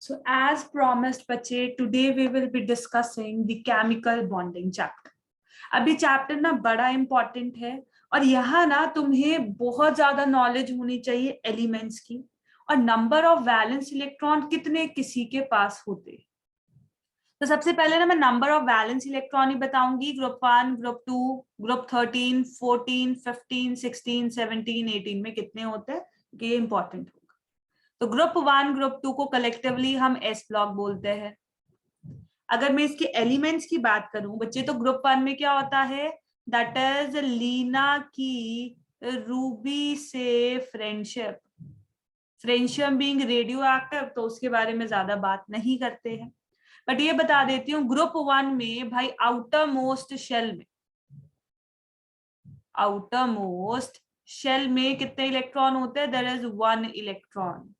So as promised बच्चे, today we will be discussing the chemical bonding chapter. अभी chapter ना बड़ा important है और यहाँ ना तुम्हें बहुत ज्यादा नॉलेज होनी चाहिए एलिमेंट्स की और नंबर ऑफ वैलेंस इलेक्ट्रॉन कितने किसी के पास होते। तो सबसे पहले ना मैं नंबर ऑफ वैलेंस इलेक्ट्रॉन ही बताऊंगी। ग्रुप 1, ग्रुप 2, ग्रुप 13, 14, 15, 16, 17, 18 में कितने होते हैं, ये इंपॉर्टेंट होगा। तो ग्रुप 1, ग्रुप 2 को कलेक्टिवली हम एस ब्लॉक बोलते हैं। अगर मैं इसके एलिमेंट्स की बात करूं बच्चे, तो ग्रुप 1 में क्या होता है, दैट इज लीना की रूबी से friendship. Friendship being radio active, तो उसके बारे में ज्यादा बात नहीं करते हैं, बट ये बता देती हूँ ग्रुप 1 में भाई आउटर मोस्ट शेल में कितने इलेक्ट्रॉन होते हैं, देयर इज 1 इलेक्ट्रॉन।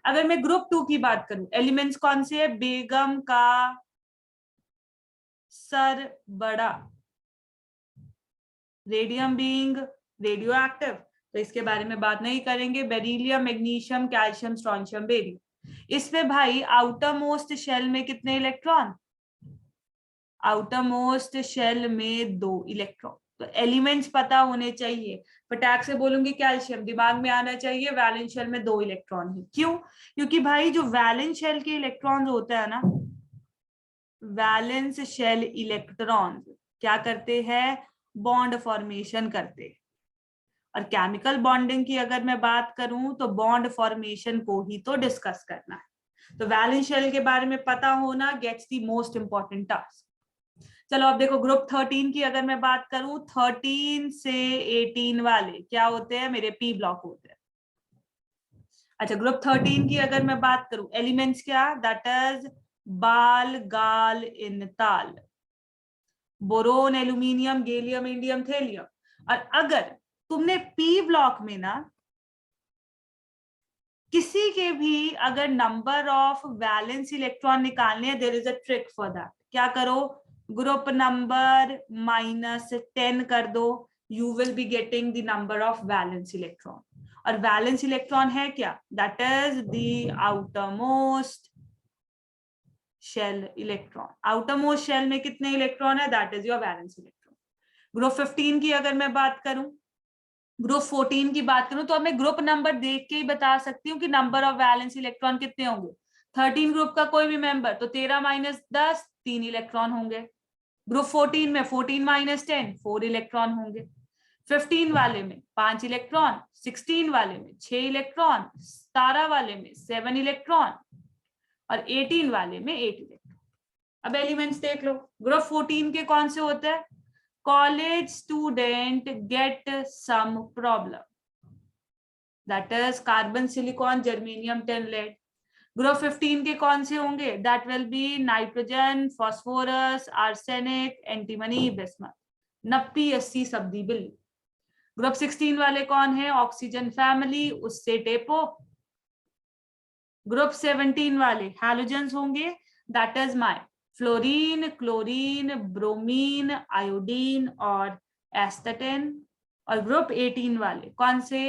अगर मैं ग्रुप 2 की बात करूं, एलिमेंट्स कौन से है, बेगम का सर बड़ा, रेडियम बीइंग रेडियो एक्टिव, तो इसके बारे में बात नहीं करेंगे। Beryllium, magnesium, calcium, strontium, barium, इसमें भाई आउटर मोस्ट शेल में कितने इलेक्ट्रॉन, आउटर मोस्ट शेल में 2 इलेक्ट्रॉन। तो एलिमेंट्स पता होने चाहिए। फटाक से बोलूंगी कैल्शियम, दिमाग में आना चाहिए वैलेंस शेल में 2 इलेक्ट्रॉन है। क्यों? क्योंकि भाई जो वैलेंस शेल के इलेक्ट्रॉन्स होते हैं ना, वैलेंस शेल इलेक्ट्रॉन्स क्या करते हैं, बॉन्ड फॉर्मेशन करते हैं। और केमिकल बॉन्डिंग की अगर मैं बात करूं तो बॉन्ड फॉर्मेशन को ही तो डिस्कस करना है। तो वैलेंस शेल के बारे में पता होना gets the most important task. चलो अब देखो, ग्रुप 13 की अगर मैं बात करूं, 13 से 18 वाले क्या होते हैं, मेरे पी ब्लॉक होते हैं। अच्छा, ग्रुप 13 की अगर मैं बात करूं, एलिमेंट्स क्या, दैट इज बाल गाल इन ताल, boron, aluminium, gallium, indium, thallium. और अगर तुमने पी ब्लॉक में ना किसी के भी अगर नंबर ऑफ वैलेंस इलेक्ट्रॉन निकालने हैं, there is a trick for that. क्या करो, ग्रुप नंबर -10 कर दो, you will be getting the number of valence electron. और वैलेंस इलेक्ट्रॉन है क्या, that is the outermost shell electron. Outermost shell में कितने इलेक्ट्रॉन है, that is your valence electron. Group 15 की अगर मैं बात करूं, ग्रुप 14 की बात करूं, तो अब मैं ग्रुप नंबर देख के ही बता सकती हूँ कि नंबर ऑफ वैलेंस इलेक्ट्रॉन कितने होंगे। 13 ग्रुप का कोई भी मेंबर, तो 13 - 10 3 इलेक्ट्रॉन होंगे। ग्रुप 14 में 14 - 10 4 इलेक्ट्रॉन होंगे। 15 वाले में 5 इलेक्ट्रॉन, 16 वाले में 6 इलेक्ट्रॉन, 17 वाले में 7 इलेक्ट्रॉन और 18 वाले में 8 इलेक्ट्रॉन। अब एलिमेंट्स देख लो, ग्रुप 14 के कौन से होते हैं, college student get some problem, that is carbon, silicon, germanium, tin, lead. Group 15 के कौन से होंगे, that will be nitrogen, phosphorus, arsenic, antimony, bismuth, नप्पी, 80, सब्दी, बिल्ली। ग्रुप 16 वाले कौन है, ऑक्सीजन फैमिली, उससे टेपो। ग्रुप 17 वाले हैलोजेंस होंगे, that is my fluorine, chlorine, bromine, iodine और एस्टेटिन। और ग्रुप 18 वाले कौन से,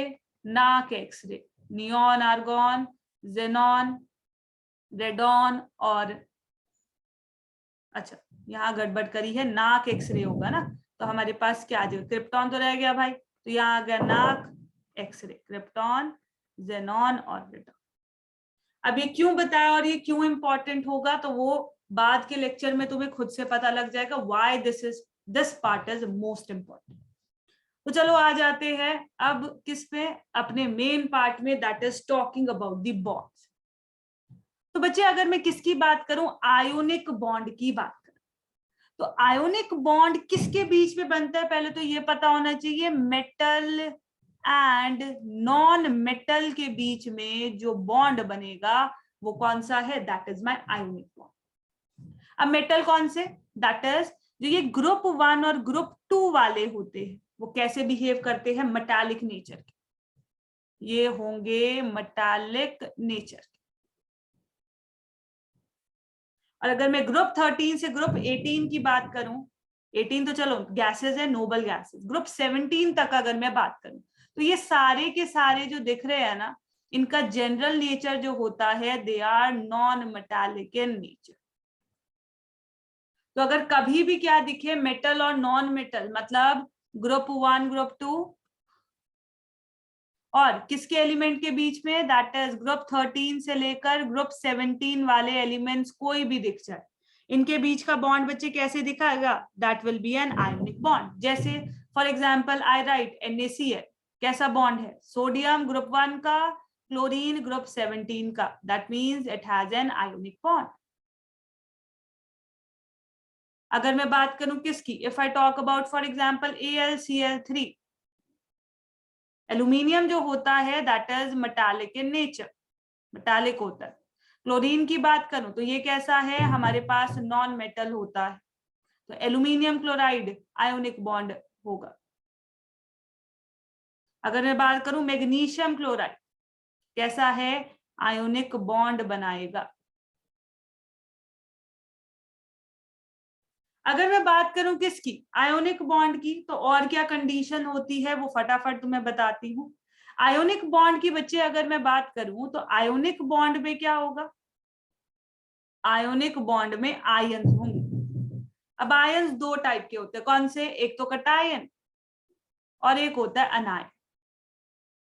नाक एक्सरे, नियॉन, आर्गॉन, जेनॉन, रेडॉन और, अच्छा यहाँ गड़बड़ करी है, नाक एक्सरे होगा ना, तो हमारे पास क्या आ जाएगा, क्रिप्टॉन तो रह गया भाई, तो यहाँ आ गया नाक एक्सरे, क्रिप्टॉन, जेनॉन और रेडॉन। अब ये क्यों बताया और ये क्यों इंपॉर्टेंट होगा, तो वो बाद के लेक्चर में तुम्हें खुद से पता लग जाएगा why this part is most important. तो चलो आ जाते हैं अब किस पे, अपने मेन पार्ट में, that is talking about the bonds. तो बच्चे अगर मैं किसकी बात करूं, आयोनिक बॉन्ड की बात करूं, तो आयोनिक बॉन्ड किसके बीच में बनता है, पहले तो ये पता होना चाहिए, मेटल एंड नॉन मेटल के बीच में जो बॉन्ड बनेगा वो कौन सा है, that is my ionic bond. अब मेटल कौन से, दैट इज जो ये ग्रुप 1 और ग्रुप 2 वाले होते हैं, वो कैसे बिहेव करते हैं, मेटालिक नेचर के, ये होंगे मेटालिक नेचर के। और अगर मैं ग्रुप 13 से ग्रुप 18 की बात करूं, 18 तो चलो गैसेस है, नोबल गैसेस, ग्रुप 17 तक अगर मैं बात करूं, तो ये सारे के सारे जो दिख रहे हैं ना, इनका जनरल नेचर जो होता है, they are non metallic in nature. तो अगर कभी भी क्या दिखे मेटल और नॉन मेटल, मतलब ग्रुप 1 ग्रुप 2 और किसके एलिमेंट के बीच में, दैट इज ग्रुप 13 से लेकर ग्रुप 17 वाले एलिमेंट्स कोई भी दिख जाए, इनके बीच का बॉन्ड बच्चे कैसे दिखाएगा, that will be an ionic bond. जैसे for example I write NaCl, कैसा बॉन्ड है, सोडियम ग्रुप 1 का, क्लोरीन ग्रुप 17 का, that means it has an ionic bond. अगर मैं बात करूं किसकी, if I talk about for example AlCl3, aluminium जो होता है that is metallic in nature, metallic होता है। क्लोरीन की बात करूं तो ये कैसा है, हमारे पास नॉन मेटल होता है, तो एल्यूमिनियम क्लोराइड आयोनिक बॉन्ड होगा। अगर मैं बात करूं मैग्नीशियम क्लोराइड, कैसा है, आयोनिक बॉन्ड बनाएगा। अगर मैं बात करूं किसकी, आयोनिक बॉन्ड की, तो और क्या कंडीशन होती है वो फटाफट तुम्हें बताती हूँ। आयोनिक बॉन्ड की बच्चे अगर मैं बात करूं तो आयोनिक बॉन्ड में क्या होगा, आयोनिक बॉन्ड में आयन्स होंगे। अब आयन्स दो टाइप के होते हैं, कौन से, एक तो कटायन और एक होता है अनायन।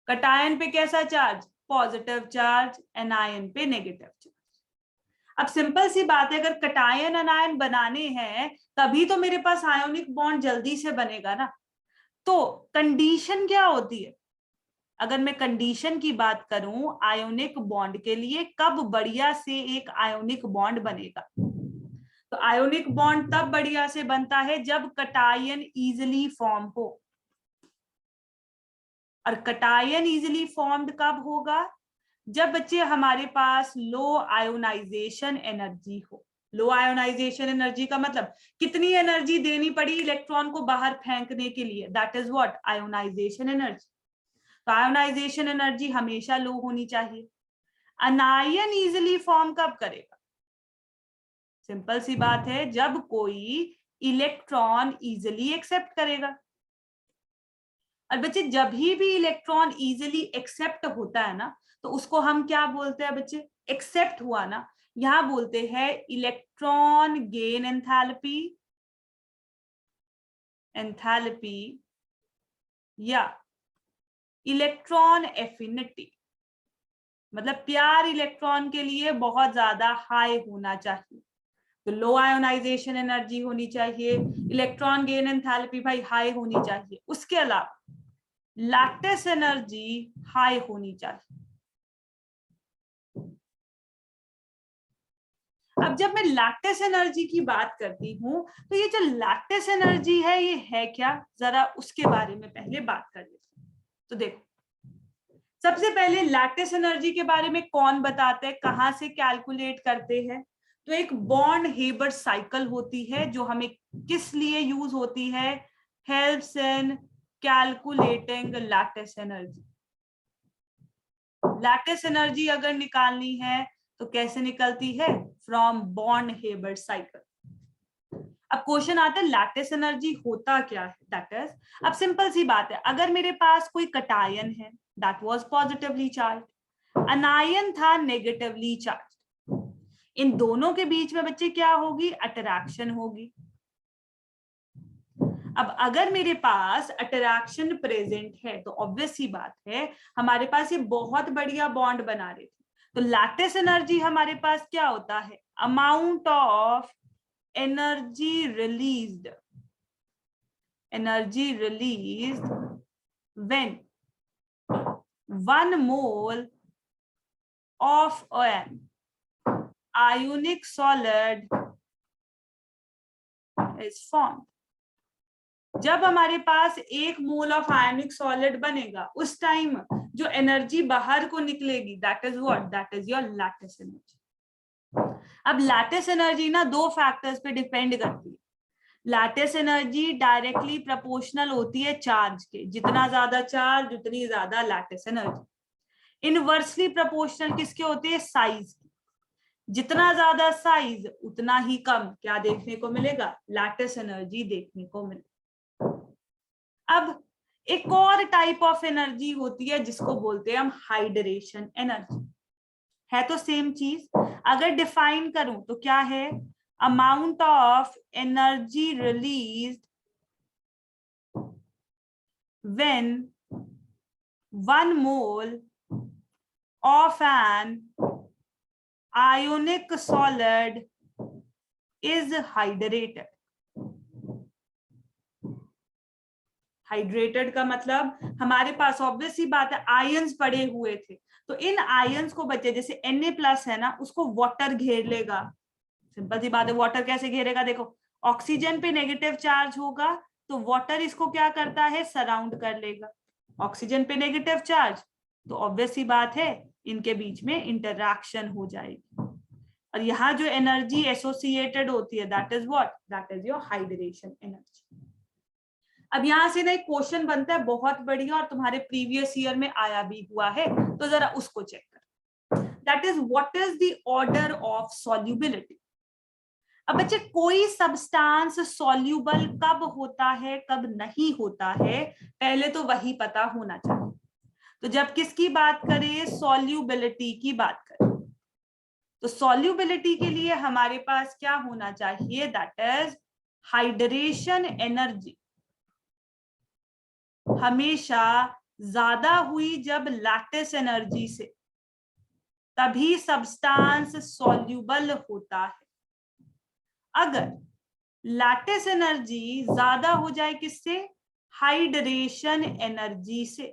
कटायन पे कैसा चार्ज, पॉजिटिव चार्ज, एनायन पे नेगेटिव चार्ज। अब सिंपल सी बात है, अगर कटायन अनायन बनाने हैं तभी तो मेरे पास आयोनिक बॉन्ड जल्दी से बनेगा ना। तो कंडीशन क्या होती है, अगर मैं कंडीशन की बात करूं आयोनिक बॉन्ड के लिए, कब बढ़िया से एक आयोनिक बॉन्ड बनेगा, तो आयोनिक बॉन्ड तब बढ़िया से बनता है जब कटायन इजिली फॉर्म हो। और कटायन इजिली फॉर्म्ड कब होगा, जब बच्चे हमारे पास लो आयोनाइजेशन एनर्जी हो। लो आयोनाइजेशन एनर्जी का मतलब कितनी एनर्जी देनी पड़ी इलेक्ट्रॉन को बाहर फेंकने के लिए, that is what, ionization energy. तो आयोनाइजेशन एनर्जी हमेशा लो होनी चाहिए। अनायन इजिली फॉर्म कब करेगा, सिंपल सी बात है, जब कोई इलेक्ट्रॉन इजिली एक्सेप्ट करेगा। और बच्चे जब भी इलेक्ट्रॉन इजिली एक्सेप्ट होता है ना, तो उसको हम क्या बोलते हैं बच्चे, एक्सेप्ट हुआ ना, यहां बोलते हैं इलेक्ट्रॉन गेन एंथैल्पी, एंथैल्पी या इलेक्ट्रॉन एफिनिटी। मतलब प्यार इलेक्ट्रॉन के लिए बहुत ज्यादा हाई होना चाहिए, तो लो आयोनाइजेशन एनर्जी होनी चाहिए, इलेक्ट्रॉन गेन एंथैल्पी भाई हाई होनी चाहिए, उसके अलावा लैटिस एनर्जी हाई होनी चाहिए। अब जब मैं लैटिस एनर्जी की बात करती हूं तो ये जो लैटिस एनर्जी है ये है क्या, जरा उसके बारे में पहले बात कर लेते हैं। तो देखो, सबसे पहले लैटिस एनर्जी के बारे में कौन बताते हैं, कहां से कैलकुलेट करते हैं, तो एक बॉर्न हेबर साइकिल होती है जो हमें किस लिए यूज होती है, helps in calculating lattice energy. Lattice energy अगर निकालनी है तो कैसे निकलती है, फ्रॉम बॉर्न हेबर साइकिल। अब क्वेश्चन आता है लैटिस एनर्जी होता क्या है, दैट इज, अब सिंपल सी बात है, अगर मेरे पास कोई कटायन है दैट वाज पॉजिटिवली चार्ज, अनायन था नेगेटिवली चार्ज, इन दोनों के बीच में बच्चे क्या होगी, अट्रैक्शन होगी। अब अगर मेरे पास अट्रैक्शन प्रेजेंट है तो ऑब्वियस सी बात है हमारे पास ये बहुत बढ़िया बॉन्ड बना रहे थे, तो लैटिस एनर्जी हमारे पास क्या होता है, amount of energy released, energy released when 1 mole of an ionic solid is formed। जब हमारे पास 1 मोल ऑफ आयोनिक सॉलिड बनेगा उस टाइम जो एनर्जी बाहर को निकलेगी that is what, that is your lattice energy. अब लैटिस एनर्जी ना दो फैक्टर्स पे डिपेंड करती है। लैटिस एनर्जी डायरेक्टली प्रोपोर्शनल होती है चार्ज के, जितना ज्यादा चार्ज उतनी ज्यादा लैटिस एनर्जी। इनवर्सली प्रोपोर्शनल किसके होती है, साइज की, जितना ज्यादा साइज उतना ही कम क्या देखने को मिलेगा, लैटिस एनर्जी देखने को मिलेगा। अब एक और टाइप ऑफ एनर्जी होती है जिसको बोलते हैं हम हाइड्रेशन एनर्जी। है तो सेम चीज। अगर डिफाइन करूं तो क्या है, amount of energy released when 1 mole of an ionic solid is hydrated। Hydrated का मतलब हमारे पास ऑब्वियस सी बात है आयंस पड़े हुए थे, तो इन आयंस को बचे, जैसे Na+ है ना, उसको वाटर घेर लेगा। सिंपल सी बात है, वाटर कैसे घेरेगा, देखो ऑक्सीजन पे नेगेटिव चार्ज होगा तो वाटर इसको क्या करता है, सराउंड कर लेगा। ऑक्सीजन पे नेगेटिव चार्ज, तो ऑब्वियस सी बात है इनके बीच में इंटरैक्शन हो जाएगी, और यहाँ जो एनर्जी एसोसिएटेड होती है that is what, that is your hydration energy. अब यहां से ना एक क्वेश्चन बनता है बहुत बढ़िया, और तुम्हारे प्रीवियस ईयर में आया भी हुआ है, तो जरा उसको चेक कर। That is what is the order of solubility. अब बच्चे कोई सब्सटेंस सॉल्युबल कब होता है कब नहीं होता है, पहले तो वही पता होना चाहिए। तो जब किसकी बात करें, सॉल्युबिलिटी की बात करें, तो सॉल्युबिलिटी के लिए हमारे पास क्या होना चाहिए, दैट इज हाइड्रेशन एनर्जी हमेशा ज्यादा हुई जब लैटिस एनर्जी से, तभी सब्सटेंस सॉल्युबल होता है। अगर लैटिस एनर्जी ज्यादा हो जाए किससे, हाइड्रेशन एनर्जी से,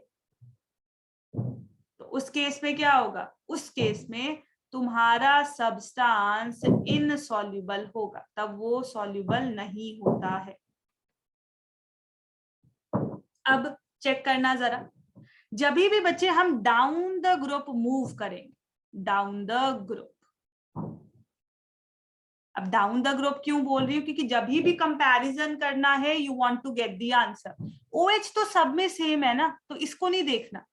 तो उस केस में क्या होगा, उस केस में तुम्हारा सब्सटेंस इनसॉल्युबल होगा, तब वो सॉल्युबल नहीं होता है। अब चेक करना जरा, जब भी बच्चे हम डाउन द ग्रुप मूव करेंगे, डाउन द ग्रुप, अब डाउन द ग्रुप क्यों बोल रही हूँ, क्योंकि जब भी कंपैरिजन करना है you want to get the answer. OH तो सब में सेम है ना, तो इसको नहीं देखना,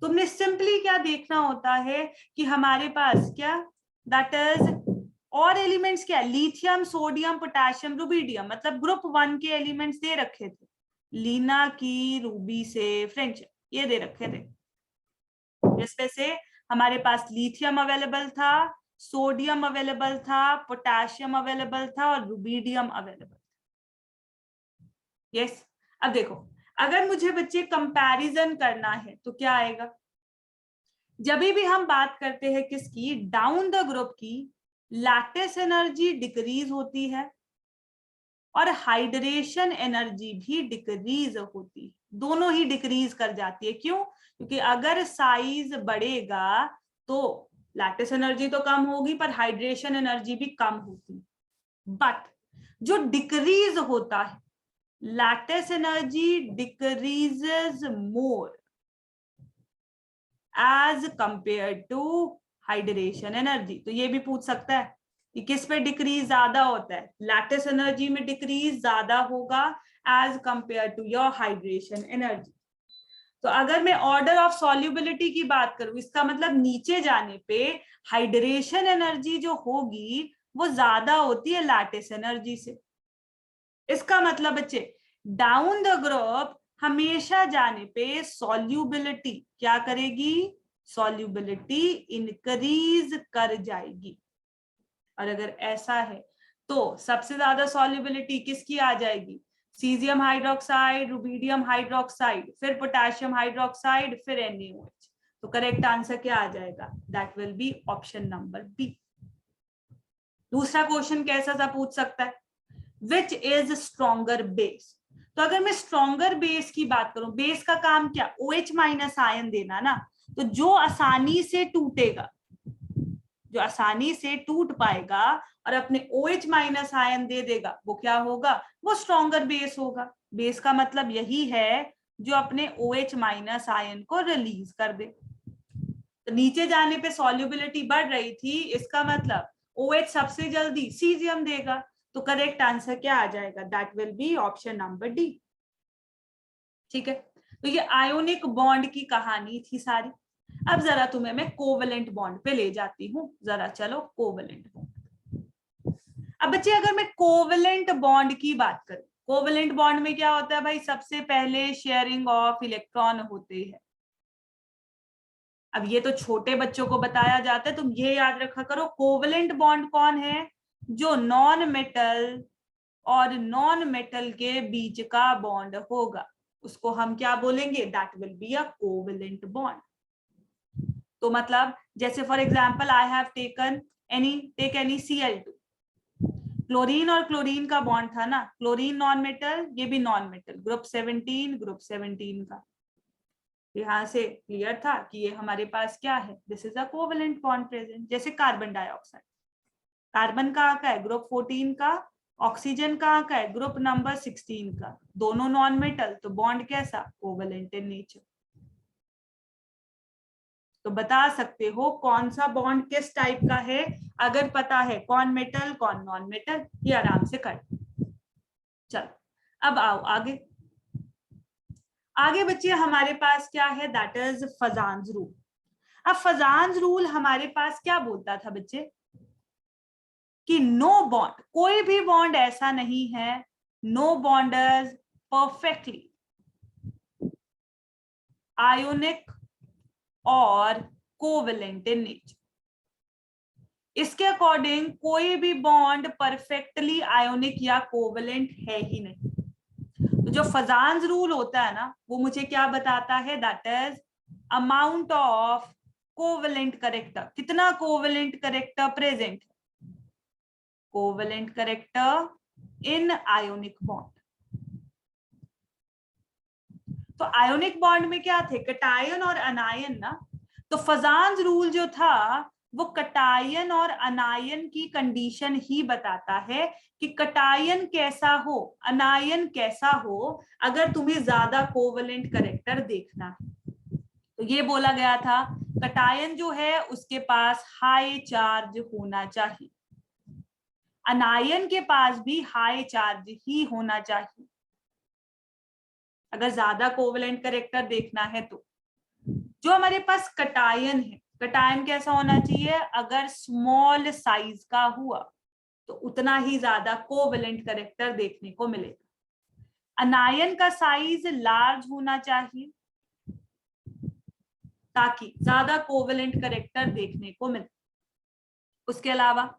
तुमने सिंपली क्या देखना होता है कि हमारे पास क्या, दैट इज और एलिमेंट्स क्या, लिथियम सोडियम पोटेशियम रुबिडियम, मतलब ग्रुप 1 के एलिमेंट्स दे रखे थे, लीना की, रूबी से, फ्रेंच, ये दे रखे थे, जिसमें से हमारे पास लिथियम अवेलेबल था, सोडियम अवेलेबल था, पोटेशियम अवेलेबल था और रुबिडियम अवेलेबल था। यस। अब देखो, अगर मुझे बच्चे कंपैरिजन करना है तो क्या आएगा, जब भी हम बात करते हैं किसकी, डाउन द ग्रुप की, लैटिस एनर्जी डिक्रीज होती है और हाइड्रेशन एनर्जी भी डिक्रीज होती है, दोनों ही डिक्रीज कर जाती है। क्यों, क्योंकि अगर साइज बढ़ेगा तो लैटिस एनर्जी तो कम होगी पर हाइड्रेशन एनर्जी भी कम होती, बट जो डिक्रीज होता है, lattice energy decreases more as compare to hydration energy. तो ये भी पूछ सकता है कि किस पे डिक्रीज ज्यादा होता है, लैटिस एनर्जी में डिक्रीज ज्यादा होगा as compare to your hydration energy. तो अगर मैं ऑर्डर ऑफ सॉल्युबिलिटी की बात करूं, इसका मतलब नीचे जाने पे हाइड्रेशन एनर्जी जो होगी वो ज्यादा होती है लैटिस एनर्जी से। इसका मतलब बच्चे डाउन द ग्रुप हमेशा जाने पे सॉल्युबिलिटी क्या करेगी, सॉल्युबिलिटी इंक्रीज कर जाएगी। और अगर ऐसा है तो सबसे ज्यादा सॉल्युबिलिटी किसकी आ जाएगी, सीजियम हाइड्रोक्साइड, रुबिडियम हाइड्रोक्साइड, फिर पोटेशियम हाइड्रोक्साइड, फिर NaOH। तो करेक्ट आंसर क्या आ जाएगा, that will be option number b. दूसरा क्वेश्चन कैसा सा पूछ सकता है, विच इज स्ट्रॉन्गर बेस। तो अगर मैं स्ट्रॉन्गर बेस की बात करूं, बेस का काम क्या, OH- आयन देना ना, तो जो आसानी से टूटेगा, जो आसानी से टूट पाएगा और अपने OH- आयन दे देगा, वो क्या होगा, वो स्ट्रॉन्गर बेस होगा। बेस का मतलब यही है जो अपने OH- आयन को रिलीज कर दे। तो नीचे जाने पे सॉल्युबिलिटी बढ़ रही थी, इसका मतलब OH सबसे जल्दी सीजियम देगा, तो करेक्ट आंसर क्या आ जाएगा, that will be option number D. ठीक है, तो ये आयोनिक बॉन्ड की कहानी थी सारी। अब जरा तुम्हें मैं कोवेलेंट बॉन्ड पे ले जाती हूँ, जरा चलो कोवेलेंट बॉन्ड। अब बच्चे अगर मैं कोवेलेंट बॉन्ड की बात करूं, कोवेलेंट बॉन्ड में क्या होता है भाई, सबसे पहले शेयरिंग ऑफ इलेक्ट्रॉन होते हैं। अब ये तो छोटे बच्चों को बताया जाता है, तुम ये याद रखा करो, कोवेलेंट बॉन्ड कौन है, जो नॉन मेटल और नॉन मेटल के बीच का बॉन्ड होगा, उसको हम क्या बोलेंगे, that will be a covalent bond. तो मतलब जैसे for example I have take any Cl2, chlorine और क्लोरीन का बॉन्ड था ना, क्लोरीन नॉन मेटल, ये भी नॉन मेटल, ग्रुप 17 का। यहां से क्लियर था कि ये हमारे पास क्या है, this is a covalent bond present. जैसे कार्बन डाइऑक्साइड, कार्बन कहाँ का है, ग्रुप 14 का, ऑक्सीजन कहाँ का है, ग्रुप नंबर 16 का, दोनों नॉन मेटल, तो बॉन्ड कैसा, कोवेलेंट इन नेचर। तो बता सकते हो कौन सा बॉन्ड किस टाइप का है, अगर पता है कौन मेटल कौन नॉन मेटल, ये आराम से कर। चलो अब आओ आगे। आगे बच्चे हमारे पास क्या है, दैट इज फजान्स रूल। अब फजान्स रूल हमारे पास क्या बोलता था बच्चे, कि नो बॉन्ड, कोई भी बॉन्ड ऐसा नहीं है, no bond is perfectly ionic और कोवेलेंट इन नेचर। इसके अकॉर्डिंग कोई भी बॉन्ड परफेक्टली आयोनिक या कोवेलेंट है ही नहीं। तो जो फजान्स रूल होता है ना, वो मुझे क्या बताता है, that is amount of covalent character, कितना कोवेलेंट करेक्टर प्रेजेंट है, covalent character in ionic bond. तो आयोनिक बॉन्ड में क्या थे, कटायन और अनायन ना। तो फजान्स रूल जो था वो कटायन और अनायन की कंडीशन ही बताता है कि कटायन कैसा हो, अनायन कैसा हो, अगर तुम्हें ज्यादा कोवेलेंट करेक्टर देखना है। तो ये बोला गया था, कटायन जो है उसके पास हाई चार्ज होना चाहिए, अनायन के पास भी हाई चार्ज ही होना चाहिए अगर ज्यादा कोवेलेंट करेक्टर देखना है। तो जो हमारे पास कटायन है, कटायन कैसा होना चाहिए, अगर स्मॉल साइज का हुआ तो उतना ही ज्यादा कोवेलेंट करेक्टर देखने को मिलेगा। अनायन का साइज लार्ज होना चाहिए ताकि ज्यादा कोवेलेंट करेक्टर देखने को मिले। उसके अलावा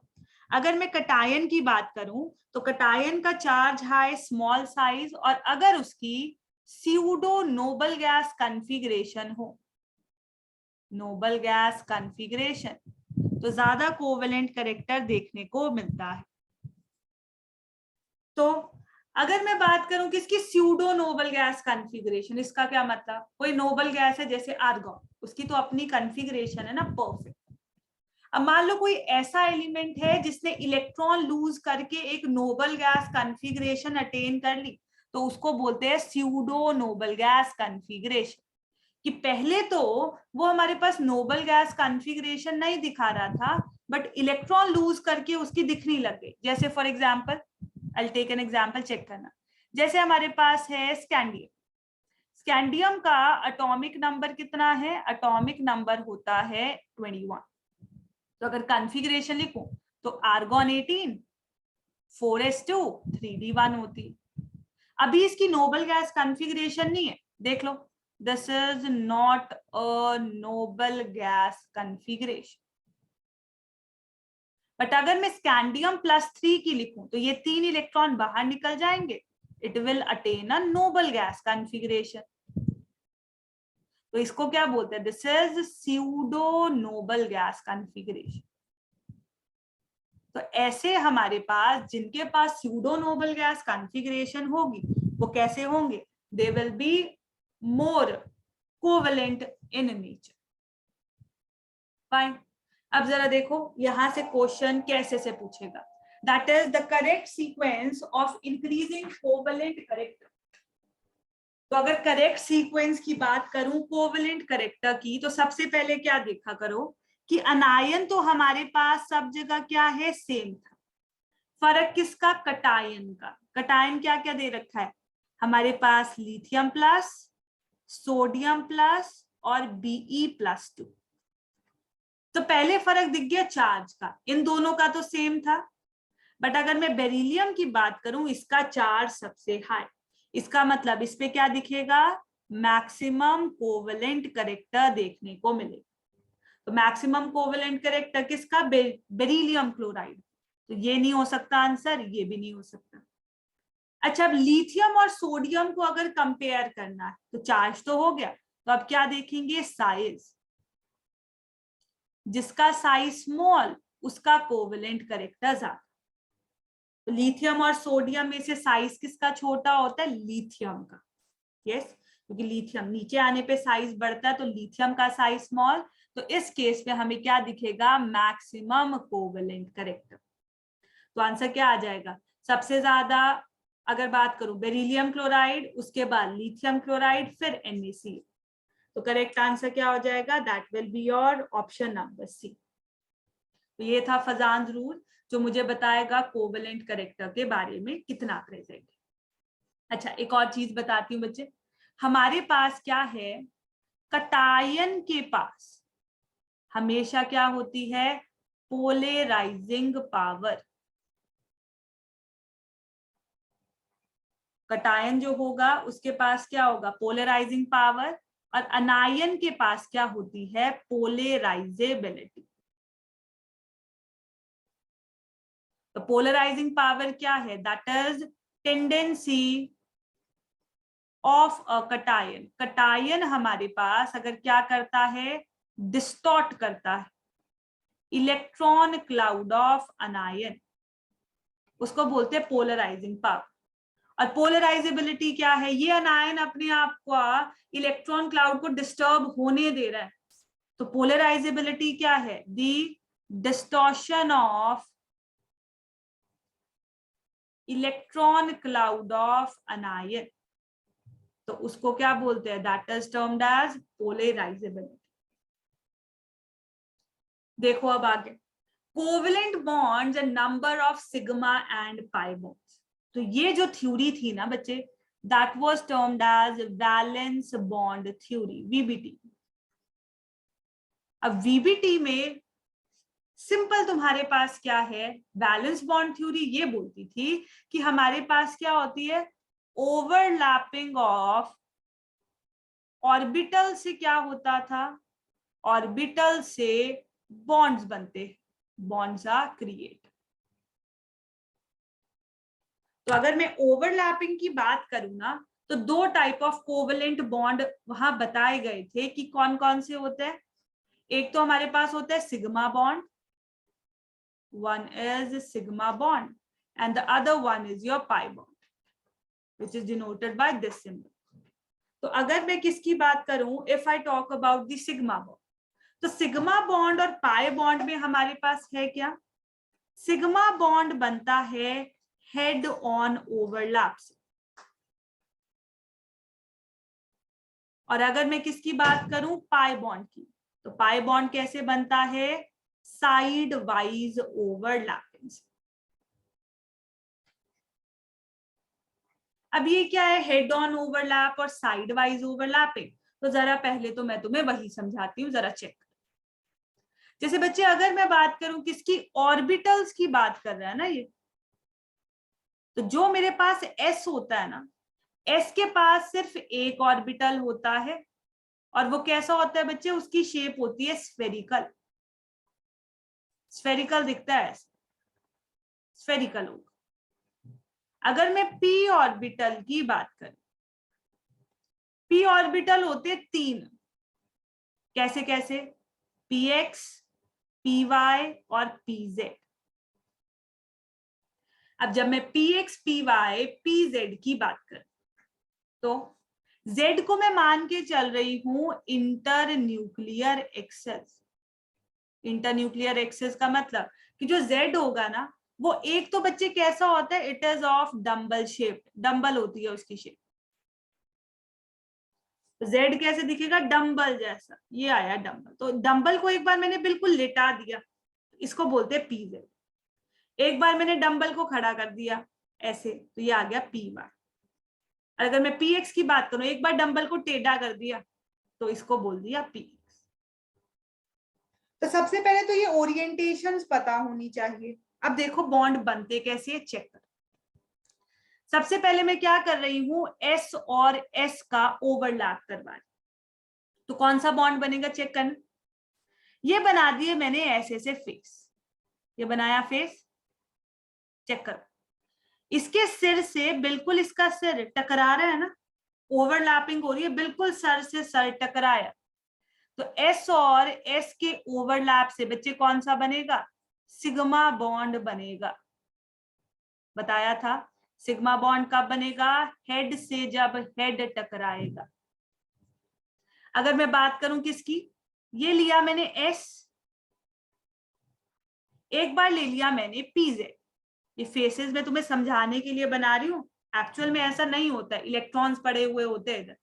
अगर मैं कटायन की बात करूं तो कटायन का चार्ज हाई, स्मॉल साइज, और अगर उसकी स्यूडो नोबल गैस कॉन्फ़िगरेशन हो, नोबल गैस कॉन्फ़िगरेशन, तो ज्यादा कोवेलेंट करेक्टर देखने को मिलता है। तो अगर मैं बात करूं कि इसकी स्यूडो नोबल गैस कॉन्फ़िगरेशन, इसका क्या मतलब, कोई नोबल गैस है जैसे आर्गॉन, उसकी तो अपनी कॉन्फ़िगरेशन है ना परफेक्ट। अब मान लो कोई ऐसा एलिमेंट है जिसने इलेक्ट्रॉन लूज करके एक नोबल गैस कॉन्फ़िगरेशन अटेन कर ली, तो उसको बोलते हैं स्यूडो नोबल गैस कॉन्फ़िगरेशन। कि पहले तो वो हमारे पास नोबल गैस कॉन्फ़िगरेशन नहीं दिखा रहा था, बट इलेक्ट्रॉन लूज करके उसकी दिखने लग गई। जैसे for example, I will take an example, check करना। जैसे हमारे पास है स्कैंडियम, स्कैंडियम का एटॉमिक नंबर कितना है, एटॉमिक नंबर होता है 21। तो अगर कॉन्फ़िगरेशन लिखूं तो आर्गॉन 18, 4s2, 3d1 होती है। अभी इसकी नोबल गैस कॉन्फ़िगरेशन नहीं है, देख लो, this is not a noble gas configuration. But अगर मैं स्कैंडियम +3 की लिखूं तो ये 3 इलेक्ट्रॉन बाहर निकल जाएंगे, it will attain a noble gas configuration. तो इसको क्या बोलते हैं, this is pseudo Nobel gas configuration. तो ऐसे हमारे पास जिनके पास स्यूडो नोबल गैस कॉन्फ़िगरेशन होगी वो कैसे होंगे, they will be more covalent in nature. Fine. अब जरा देखो यहां से क्वेश्चन कैसे से पूछेगा, that is the correct sequence of increasing covalent character. तो अगर करेक्ट सीक्वेंस की बात करूं कोवेलेंट करेक्टर की, तो सबसे पहले क्या देखा करो कि अनायन तो हमारे पास सब जगह क्या है, सेम था। फर्क किसका, कटायन का। कटायन क्या क्या दे रखा है हमारे पास, लिथियम प्लस, सोडियम प्लस और Be+2। तो पहले फर्क दिख गया चार्ज का, इन दोनों का तो सेम था। बट अगर मैं बेरिलियम की बात करूं, इसका चार्ज सबसे हाई, इसका मतलब इस पे क्या दिखेगा, मैक्सिमम कोवेलेंट करेक्टर देखने को मिलेगा। तो मैक्सिमम कोवेलेंट करेक्टर किसका, बेरिलियम क्लोराइड। तो ये नहीं हो सकता आंसर, ये भी नहीं हो सकता। अच्छा, अब लिथियम और सोडियम को अगर कंपेयर करना है तो चार्ज तो हो गया, तो अब क्या देखेंगे, साइज। जिसका साइज स्मॉल उसका कोवेलेंट करेक्टर ज्यादा। तो लिथियम और सोडियम में से साइज किसका छोटा होता है, लिथियम का। यस, क्योंकि लिथियम नीचे आने पे साइज बढ़ता है, तो लिथियम का साइज स्मॉल। तो इस केस में हमें क्या दिखेगा, मैक्सिमम कोवेलेंट करेक्टर। तो आंसर क्या आ जाएगा, सबसे ज्यादा अगर बात करूं बेरिलियम क्लोराइड, उसके बाद लिथियम क्लोराइड, फिर NaCl। तो करेक्ट आंसर क्या हो जाएगा, that will be your option number c. तो ये था फजान रूल, जो मुझे बताएगा कोवेलेंट करेक्टर के बारे में कितना प्रेजेंट है। अच्छा, एक और चीज बताती हूँ बच्चे, हमारे पास क्या है, कटायन के पास हमेशा क्या होती है, पोलराइजिंग पावर। कटायन जो होगा उसके पास क्या होगा, पोलराइजिंग पावर, और अनायन के पास क्या होती है, पोलराइजेबिलिटी। तो पोलराइजिंग पावर क्या है, that is tendency of a cation. Cation हमारे पास अगर क्या करता है, डिस्टॉर्ट करता है इलेक्ट्रॉन क्लाउड ऑफ अनायन, उसको बोलते हैं पोलराइजिंग पावर। और पोलराइजेबिलिटी क्या है, ये अनायन अपने आप को इलेक्ट्रॉन क्लाउड को डिस्टर्ब होने दे रहा है। तो पोलराइजेबिलिटी क्या है, the distortion of electron cloud of anion. तो उसको क्या बोलते हैं, that is termed as polarisability. देखो अब आगे, covalent bonds and number of sigma and pi bonds. तो ये जो थ्योरी थी ना बच्चे, that was termed as valence bond theory, VBT। अब VBT में सिंपल तुम्हारे पास क्या है, वैलेंस बॉन्ड थ्योरी ये बोलती थी कि हमारे पास क्या होती है, ओवरलैपिंग ऑफ ऑर्बिटल से क्या होता था, ऑर्बिटल से बॉन्ड्स बनते, बॉन्ड्स आर क्रिएट। तो अगर मैं ओवरलैपिंग की बात करूं ना, तो दो टाइप ऑफ कोवेलेंट बॉन्ड वहां बताए गए थे कि कौन कौन से होते हैं। एक तो हमारे पास होता है sigma bond, one is sigma bond, and the other one is your pi bond, which is denoted by this symbol. तो अगर मैं किसकी बात करूं, if I talk about the sigma bond, तो सिग्मा बॉन्ड और पाई बॉन्ड में हमारे पास है क्या, सिग्मा बॉन्ड बनता है हेड ऑन ओवरलैप से। और अगर मैं किसकी बात करूं, पाई बॉन्ड की, तो पाई बॉन्ड कैसे बनता है, साइड वाइज ओवरलैपिंग से। अब ये क्या है, हेड ऑन ओवरलैप और साइड वाइज ओवरलैपिंग। तो जरा पहले तो मैं तुम्हें वही समझाती हूँ, जरा चेक। जैसे बच्चे अगर मैं बात करूं किसकी, ऑर्बिटल्स की बात कर रहा है ना ये, तो जो मेरे पास S होता है ना, S के पास सिर्फ एक ऑर्बिटल होता है, और वो कैसा होता है बच्चे, उसकी शेप होती है स्फेरिकल। स्फेरिकल दिखता है, स्फेरिकल होगा। अगर मैं p ऑर्बिटल की बात करूं, p ऑर्बिटल होते तीन, कैसे कैसे, px, py और pz। अब जब मैं px, py, pz की बात करूं, तो z को मैं मान के चल रही हूं inter nuclear access. Inter nuclear access का मतलब कि जो z होगा ना, वो एक तो बच्चे कैसा होता है, it is of dumbbell shape, dumbbell होती है उसकी शेप। Z कैसे दिखेगा, डम्बल जैसा, ये आया डम्बल। तो डम्बल को एक बार मैंने बिल्कुल लेटा दिया, इसको बोलते हैं pz। एक बार मैंने डंबल को खड़ा कर दिया ऐसे, तो ये आ गया py। और अगर मैं px की बात करूं, एक बार डंबल को टेढ़ा कर दिया, तो इसको बोल दिया px। तो सबसे पहले तो ये ओरिएंटेशंस पता होनी चाहिए। अब देखो बॉन्ड बनते कैसे है, चेक कर। सबसे पहले मैं क्या कर रही हूं, एस और एस का ओवरलैप करवा रही। तो कौन सा बॉन्ड बनेगा चेक करना। ये बना दिए मैंने ऐसे से फेस, ये बनाया फेस, चेक करो। इसके सिर से बिल्कुल इसका सिर टकरा रहा है ना, ओवरलैपिंग हो रही है, बिल्कुल सर से सर टकराया। तो एस और एस के ओवरलैप से बच्चे कौन सा बनेगा, सिग्मा बॉन्ड बनेगा। बताया था सिग्मा बॉन्ड कब बनेगा, हेड से जब हेड टकराएगा। अगर मैं बात करूं किसकी, ये लिया मैंने एस, एक बार ले लिया मैंने पीजेड। ये फेसेस में तुम्हें समझाने के लिए बना रही हूं, एक्चुअल में ऐसा नहीं होता, इलेक्ट्रॉन्स पड़े हुए होते हैं इधर।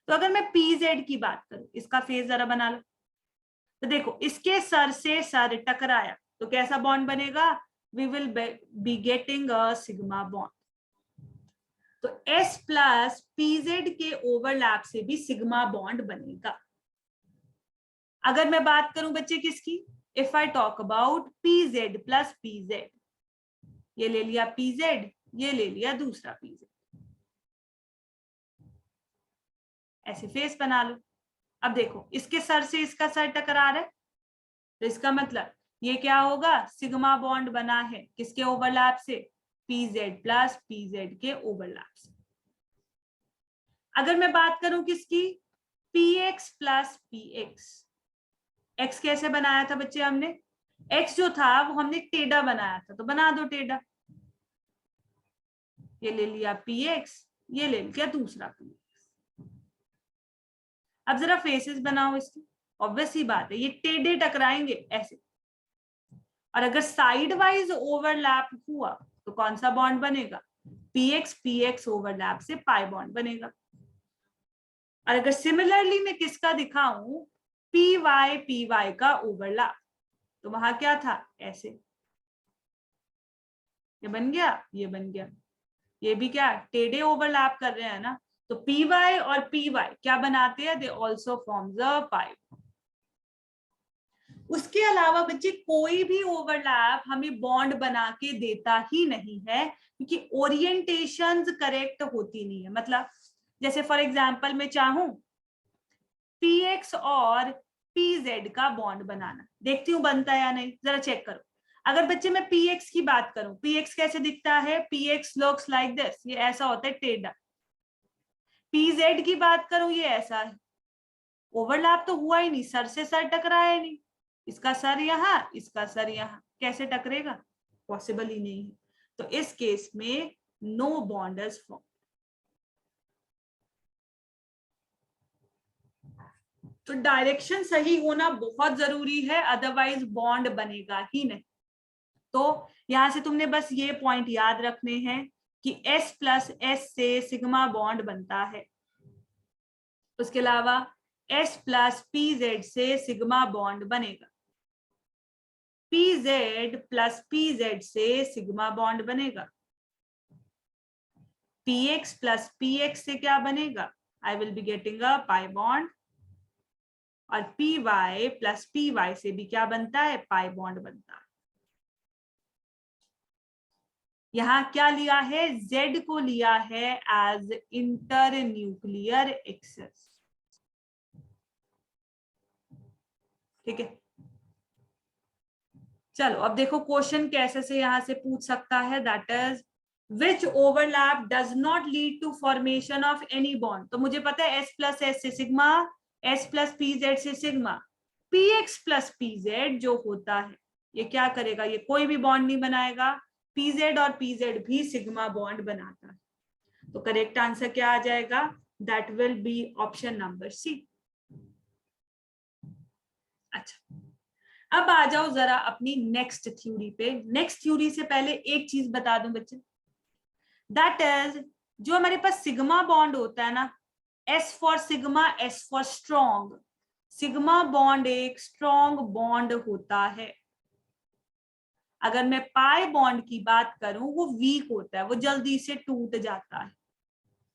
तो अगर मैं पीजेड की बात करूं, इसका फेस जरा बना लो। तो देखो इसके सर से सर टकराया तो कैसा बॉन्ड बनेगा, we will be getting a sigma bond. तो S प्लस पीजेड के ओवरलैप से भी सिग्मा बॉन्ड बनेगा। अगर मैं बात करूं बच्चे किसकी, if I talk about PZ plus PZ, ये ले लिया पीजेड, ये ले लिया दूसरा पीजेड, ऐसे फेस बना लो। अब देखो इसके सर से इसका सर टकरा रहा है, तो इसका मतलब ये क्या होगा, सिग्मा बॉन्ड बना है किसके ओवरलैप से, पीजेड प्लस पीजेड के ओवरलैप से। अगर मैं बात करूं किसकी, px प्लस px, x कैसे बनाया था बच्चे हमने, x जो था वो हमने टेढ़ा बनाया था, तो बना दो टेढ़ा। ये ले लिया px, ये ले लिया दूसरा px। अब जरा फेसेस बनाओ इसकी, ऑब्वियस ही बात है ये टेढ़े टकराएंगे ऐसे, और अगर साइड वाइज ओवरलैप हुआ तो कौन सा बॉन्ड बनेगा, px px ओवरलैप से पाई बॉन्ड बनेगा। और अगर सिमिलरली मैं किसका दिखाऊं, py py का ओवरलैप, तो वहां क्या था ऐसे, ये बन गया, ये बन गया, ये भी क्या टेढ़े ओवरलैप कर रहे हैं ना। तो py और py क्या बनाते हैं, दे ऑल्सो फॉर्म्स अ पाई। उसके अलावा बच्चे कोई भी ओवरलैप हमें बॉन्ड बना के देता ही नहीं है, क्योंकि ओरिएंटेशंस करेक्ट होती नहीं है। मतलब जैसे फॉर एग्जांपल मैं चाहूं px और pz का बॉन्ड बनाना, देखती हूँ बनता है या नहीं, जरा चेक करो। अगर बच्चे मैं px की बात करूं, px कैसे दिखता है, px लुक्स लाइक दिस, ये ऐसा होता है टेढ़ा। pz की बात करूं, ये ऐसा है, ओवरलैप तो हुआ ही नहीं, सर से सर टकराया नहीं, इसका सर यहाँ, इसका सर यहाँ, कैसे टकरेगा, पॉसिबल ही नहीं है। तो इस केस में नो बॉन्ड इज फॉर्म। तो डायरेक्शन सही होना बहुत जरूरी है, अदरवाइज बॉन्ड बनेगा ही नहीं। तो यहां से तुमने बस ये पॉइंट याद रखने हैं कि S प्लस S से सिग्मा बॉन्ड बनता है। उसके अलावा S प्लस PZ से सिग्मा बॉन्ड बनेगा, PZ प्लस PZ से सिग्मा बॉन्ड बनेगा, PX प्लस PX से क्या बनेगा, I will be getting a pi bond. और PY प्लस PY से भी क्या बनता है, पाई बॉन्ड बनता है। यहां क्या लिया है, Z को लिया है एज इंटर न्यूक्लियर एक्सेस, ठीक है। चलो अब देखो क्वेश्चन कैसे से यहां से पूछ सकता है, that is which overlap does not lead to formation of any bond. तो मुझे पता है S प्लस S से सिग्मा, S प्लस PZ से सिग्मा, PX प्लस PZ जो होता है ये क्या करेगा, ये कोई भी बॉन्ड नहीं बनाएगा, PZ और PZ भी सिग्मा बॉन्ड बनाता है। तो करेक्ट आंसर क्या आ जाएगा, that will be option number सी। अच्छा अब आ जाओ जरा अपनी नेक्स्ट थ्योरी पे। नेक्स्ट थ्योरी से पहले एक चीज बता दूं बच्चे, दैट इज जो हमारे पास सिग्मा बॉन्ड होता है ना, S for sigma, S for strong, sigma bond एक स्ट्रॉन्ग बॉन्ड होता है। अगर मैं पाई बॉन्ड की बात करूं वो वीक होता है, वो जल्दी से टूट जाता है,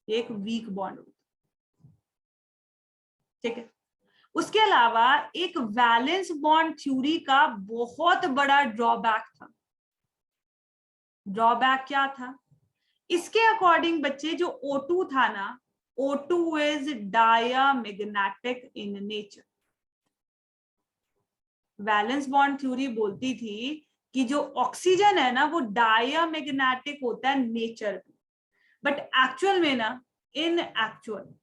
एक वीक बॉन्ड होता है, ठीक है। उसके अलावा एक वैलेंस बॉन्ड थ्योरी का बहुत बड़ा ड्रॉबैक था, ड्रॉबैक क्या था? इसके अकॉर्डिंग बच्चे जो O2 था ना, O2 is diamagnetic in nature. Valence bond theory बोलती थी कि जो ऑक्सीजन है ना वो डायमैग्नेटिक होता है नेचर में, बट एक्चुअल में ना, इन एक्चुअल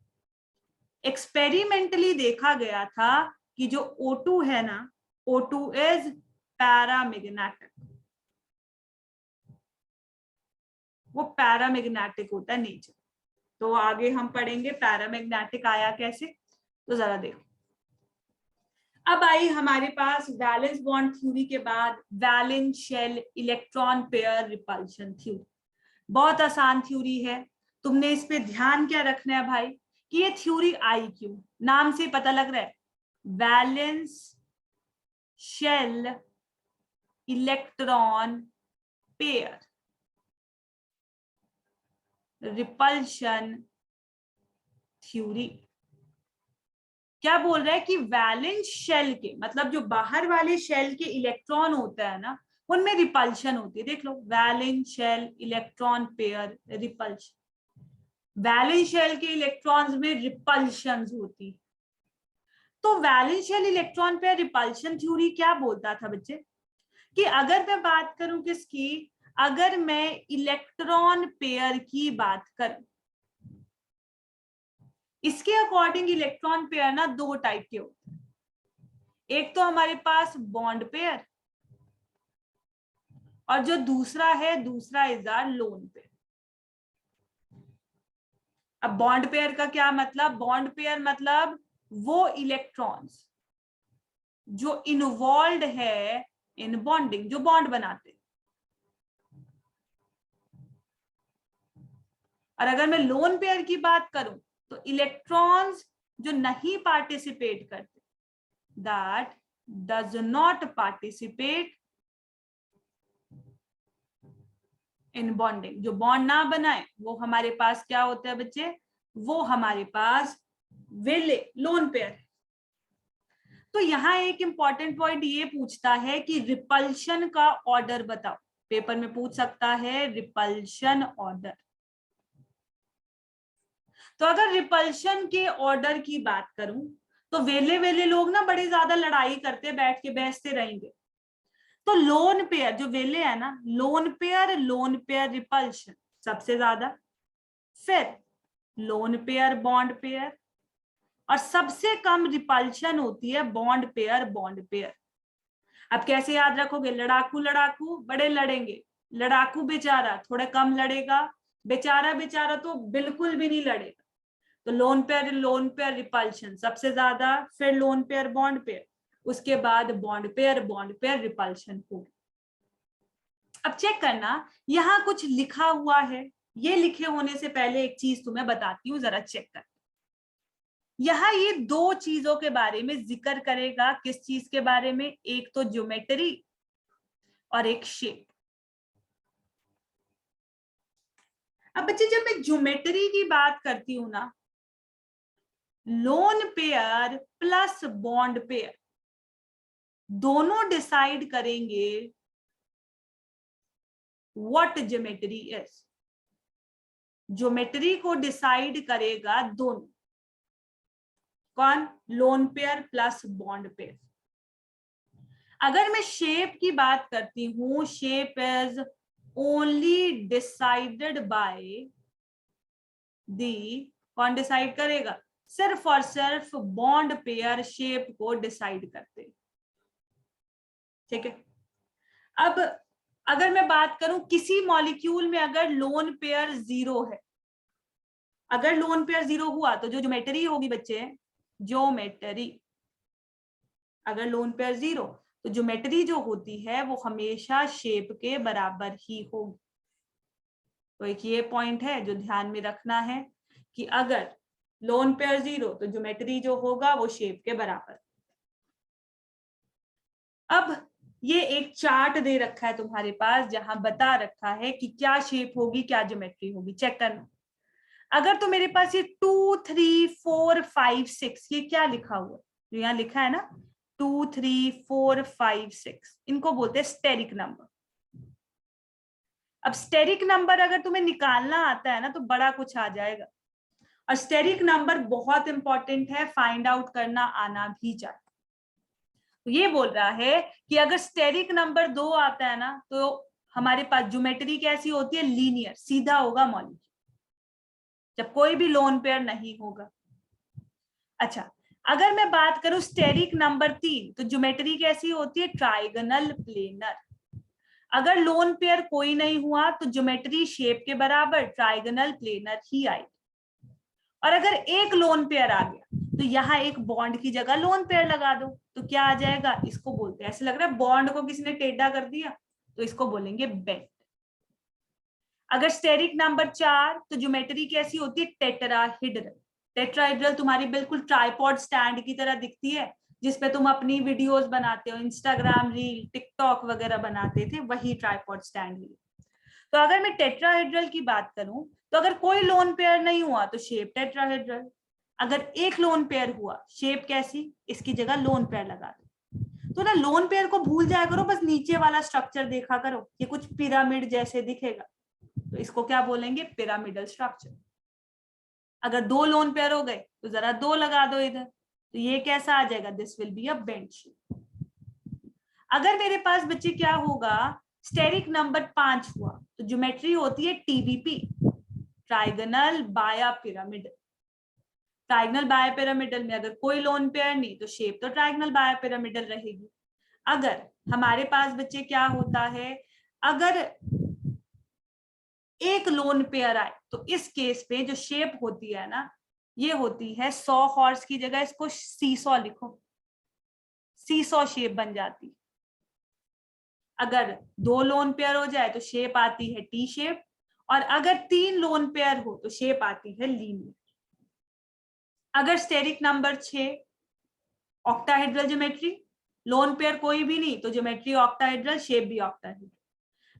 एक्सपेरिमेंटली देखा गया था कि जो O2 है ना, O2 इज पैरामैग्नेटिक, वो पैरामैग्नेटिक होता है नेचर। तो आगे हम पढ़ेंगे पैरामैग्नेटिक आया कैसे, तो जरा देखो। अब आई हमारे पास वैलेंस बॉन्ड थ्योरी के बाद valence shell electron pair repulsion theory. बहुत आसान थ्योरी है, तुमने इस पे ध्यान क्या रखना है भाई कि ये थ्योरी आई क्यों, नाम से पता लग रहा है, valence shell electron pair repulsion theory. क्या बोल रहा है कि वैलेंस शेल के मतलब जो बाहर वाले शेल के इलेक्ट्रॉन होता है ना, उनमें रिपल्शन होती है। देख लो, valence shell electron pair repulsion, valence shell के इलेक्ट्रॉन्स में रिपल्शन होती। तो valence shell electron pair repulsion theory क्या बोलता था बच्चे कि अगर मैं बात करूं किसकी, अगर मैं इलेक्ट्रॉन पेयर की बात करूं, इसके अकॉर्डिंग इलेक्ट्रॉन पेयर ना दो टाइप के होते हैं। एक तो हमारे पास बॉन्ड पेयर, और जो दूसरा है, दूसरा इज आर लोन पेयर। अब बॉन्ड पेयर का क्या मतलब, बॉन्ड पेयर मतलब वो इलेक्ट्रॉन्स जो इन्वॉल्व है इन बॉन्डिंग, जो बॉन्ड बनाते। और अगर मैं लोन पेयर की बात करूं तो इलेक्ट्रॉन्स जो नहीं पार्टिसिपेट करते, that does not participate in bonding, जो बॉन्ड ना बनाए, वो हमारे पास क्या होता है बच्चे, वो हमारे पास वेले लोन पेयर। तो यहाँ एक इंपॉर्टेंट पॉइंट ये पूछता है कि रिपल्शन का ऑर्डर बताओ, पेपर में पूछ सकता है रिपल्शन ऑर्डर। तो अगर रिपल्शन के ऑर्डर की बात करूं तो वेले वेले लोग ना बड़े ज्यादा लड़ाई करते, बैठ के बहसते रहेंगे। तो लोन पेयर जो वेले है ना, लोन पेयर रिपल्शन सबसे ज्यादा, फिर लोन पेयर बॉन्ड पेयर, और सबसे कम रिपल्शन होती है बॉन्ड पेयर। अब कैसे याद रखोगे, लड़ाकू लड़ाकू बड़े लड़ेंगे, लड़ाकू बेचारा थोड़ा कम लड़ेगा, बेचारा बेचारा तो बिल्कुल भी नहीं लड़ेगा। तो लोन पेयर रिपल्शन सबसे ज्यादा, फिर लोन पेयर बॉन्ड पेयर, उसके बाद बॉन्ड पेयर रिपल्शन होगी। अब चेक करना, यहां कुछ लिखा हुआ है, ये लिखे होने से पहले एक चीज तुम्हें बताती हूँ, जरा चेक कर। यहाँ ये दो चीजों के बारे में जिक्र करेगा, किस चीज के बारे में, एक तो ज्योमेट्री और एक शेप। अब बच्चे जब मैं ज्योमेट्री की बात करती हूं ना, lone pair plus bond pair दोनों डिसाइड करेंगे व्हाट ज्योमेट्री इज। ज्योमेट्री को डिसाइड करेगा दोनों, कौन, lone pair plus bond pair. अगर मैं शेप की बात करती हूं, shape is only decided by the, कौन डिसाइड करेगा, सिर्फ और सिर्फ बॉन्ड पेयर शेप को डिसाइड करते। ठीक है। अब अगर मैं बात करूं किसी मॉलिक्यूल में अगर लोन पेयर 0 है, अगर लोन पेयर 0 हुआ तो जो ज्योमेट्री होगी बच्चे, ज्योमेट्री, अगर लोन पेयर 0 तो ज्योमेट्री जो होती है वो हमेशा शेप के बराबर ही होगी। तो एक ये पॉइंट है जो ध्यान में रखना है कि अगर लोन पेयर 0 तो ज्योमेट्री जो होगा वो शेप के बराबर। अब ये एक चार्ट दे रखा है तुम्हारे पास जहां बता रखा है कि क्या शेप होगी, क्या ज्योमेट्री होगी, चेक करना। अगर तो मेरे पास ये 2 3 4 5 6, ये क्या लिखा हुआ है, जो यहाँ लिखा है ना 2 3 4 5 6, इनको बोलते हैं स्टेरिक नंबर। अब स्टेरिक नंबर अगर तुम्हें निकालना आता है ना तो बड़ा कुछ आ जाएगा, और स्टेरिक नंबर बहुत इंपॉर्टेंट है, फाइंड आउट करना आना भी चाहिए। तो ये बोल रहा है कि अगर स्टेरिक नंबर 2 आता है ना तो हमारे पास ज्योमेट्री कैसी होती है, लीनियर, सीधा होगा मॉलिक्यूल, जब कोई भी लोन पेयर नहीं होगा। अच्छा, अगर मैं बात करूं स्टेरिक नंबर 3 तो ज्योमेट्री कैसी होती है, ट्राइगोनल प्लेनर। अगर लोन पेयर कोई नहीं हुआ तो ज्योमेट्री शेप के बराबर ट्राइगोनल प्लेनर ही आई। और अगर एक लोन पेयर आ गया तो यहाँ एक बॉन्ड की जगह लोन पेयर लगा दो तो क्या आ जाएगा, इसको बोलते हैं, ऐसे लग रहा है बॉन्ड को किसी ने टेढ़ा कर दिया, तो इसको बोलेंगे बेंड। अगर स्टेरिक नंबर 4 तो ज्योमेट्री कैसी होती है, टेट्राहेड्रल। टेट्राहेड्रल तुम्हारी बिल्कुल ट्राइपॉड स्टैंड की तरह दिखती है, जिसपे तुम अपनी वीडियोस बनाते हो, इंस्टाग्राम रील, टिकटॉक वगैरह बनाते थे, वही ट्राइपॉड स्टैंड है। तो अगर मैं टेट्राहेड्रल की बात करूं तो अगर कोई लोन पेयर नहीं हुआ तो शेप टेट्राहेड्रल, अगर एक लोन पेयर हुआ शेप कैसी, इसकी जगह लोन पेयर लगा दो। तो ना लोन पेयर को भूल जाया करो, बस नीचे वाला स्ट्रक्चर देखा करो, ये कुछ पिरामिड जैसे दिखेगा, तो इसको क्या बोलेंगे, पिरामिडल स्ट्रक्चर। अगर 2 लोन पेयर हो गए तो जरा 2 लगा दो इधर, तो ये कैसा आ जाएगा, this will be a bend shape. अगर मेरे पास बच्चे क्या होगा, स्टेरिक नंबर 5 हुआ तो ज्योमेट्री होती है टीबीपी, ट्राइगोनल बाया पिरामिडल। ट्राइगोनल बाया पिरामिडल में अगर कोई लोन पेयर नहीं तो शेप तो ट्राइगोनल बाया पिरामिडल रहेगी। अगर हमारे पास बच्चे क्या होता है, अगर एक लोन पेयर आए तो इस केस पे जो शेप होती है ना, ये होती है 100 हॉर्स की जगह इसको सीसॉ लिखो, सीसॉ शेप बन जाती। अगर 2 लोन पेयर हो जाए तो शेप आती है टी शेप, और अगर 3 लोन पेयर हो तो शेप आती है लीनियर। अगर steric number 6 octahedral geometry, lone pair कोई भी नहीं तो ज्योमेट्री ऑक्टाहेड्रल, शेप भी ऑक्टाहेड्रल।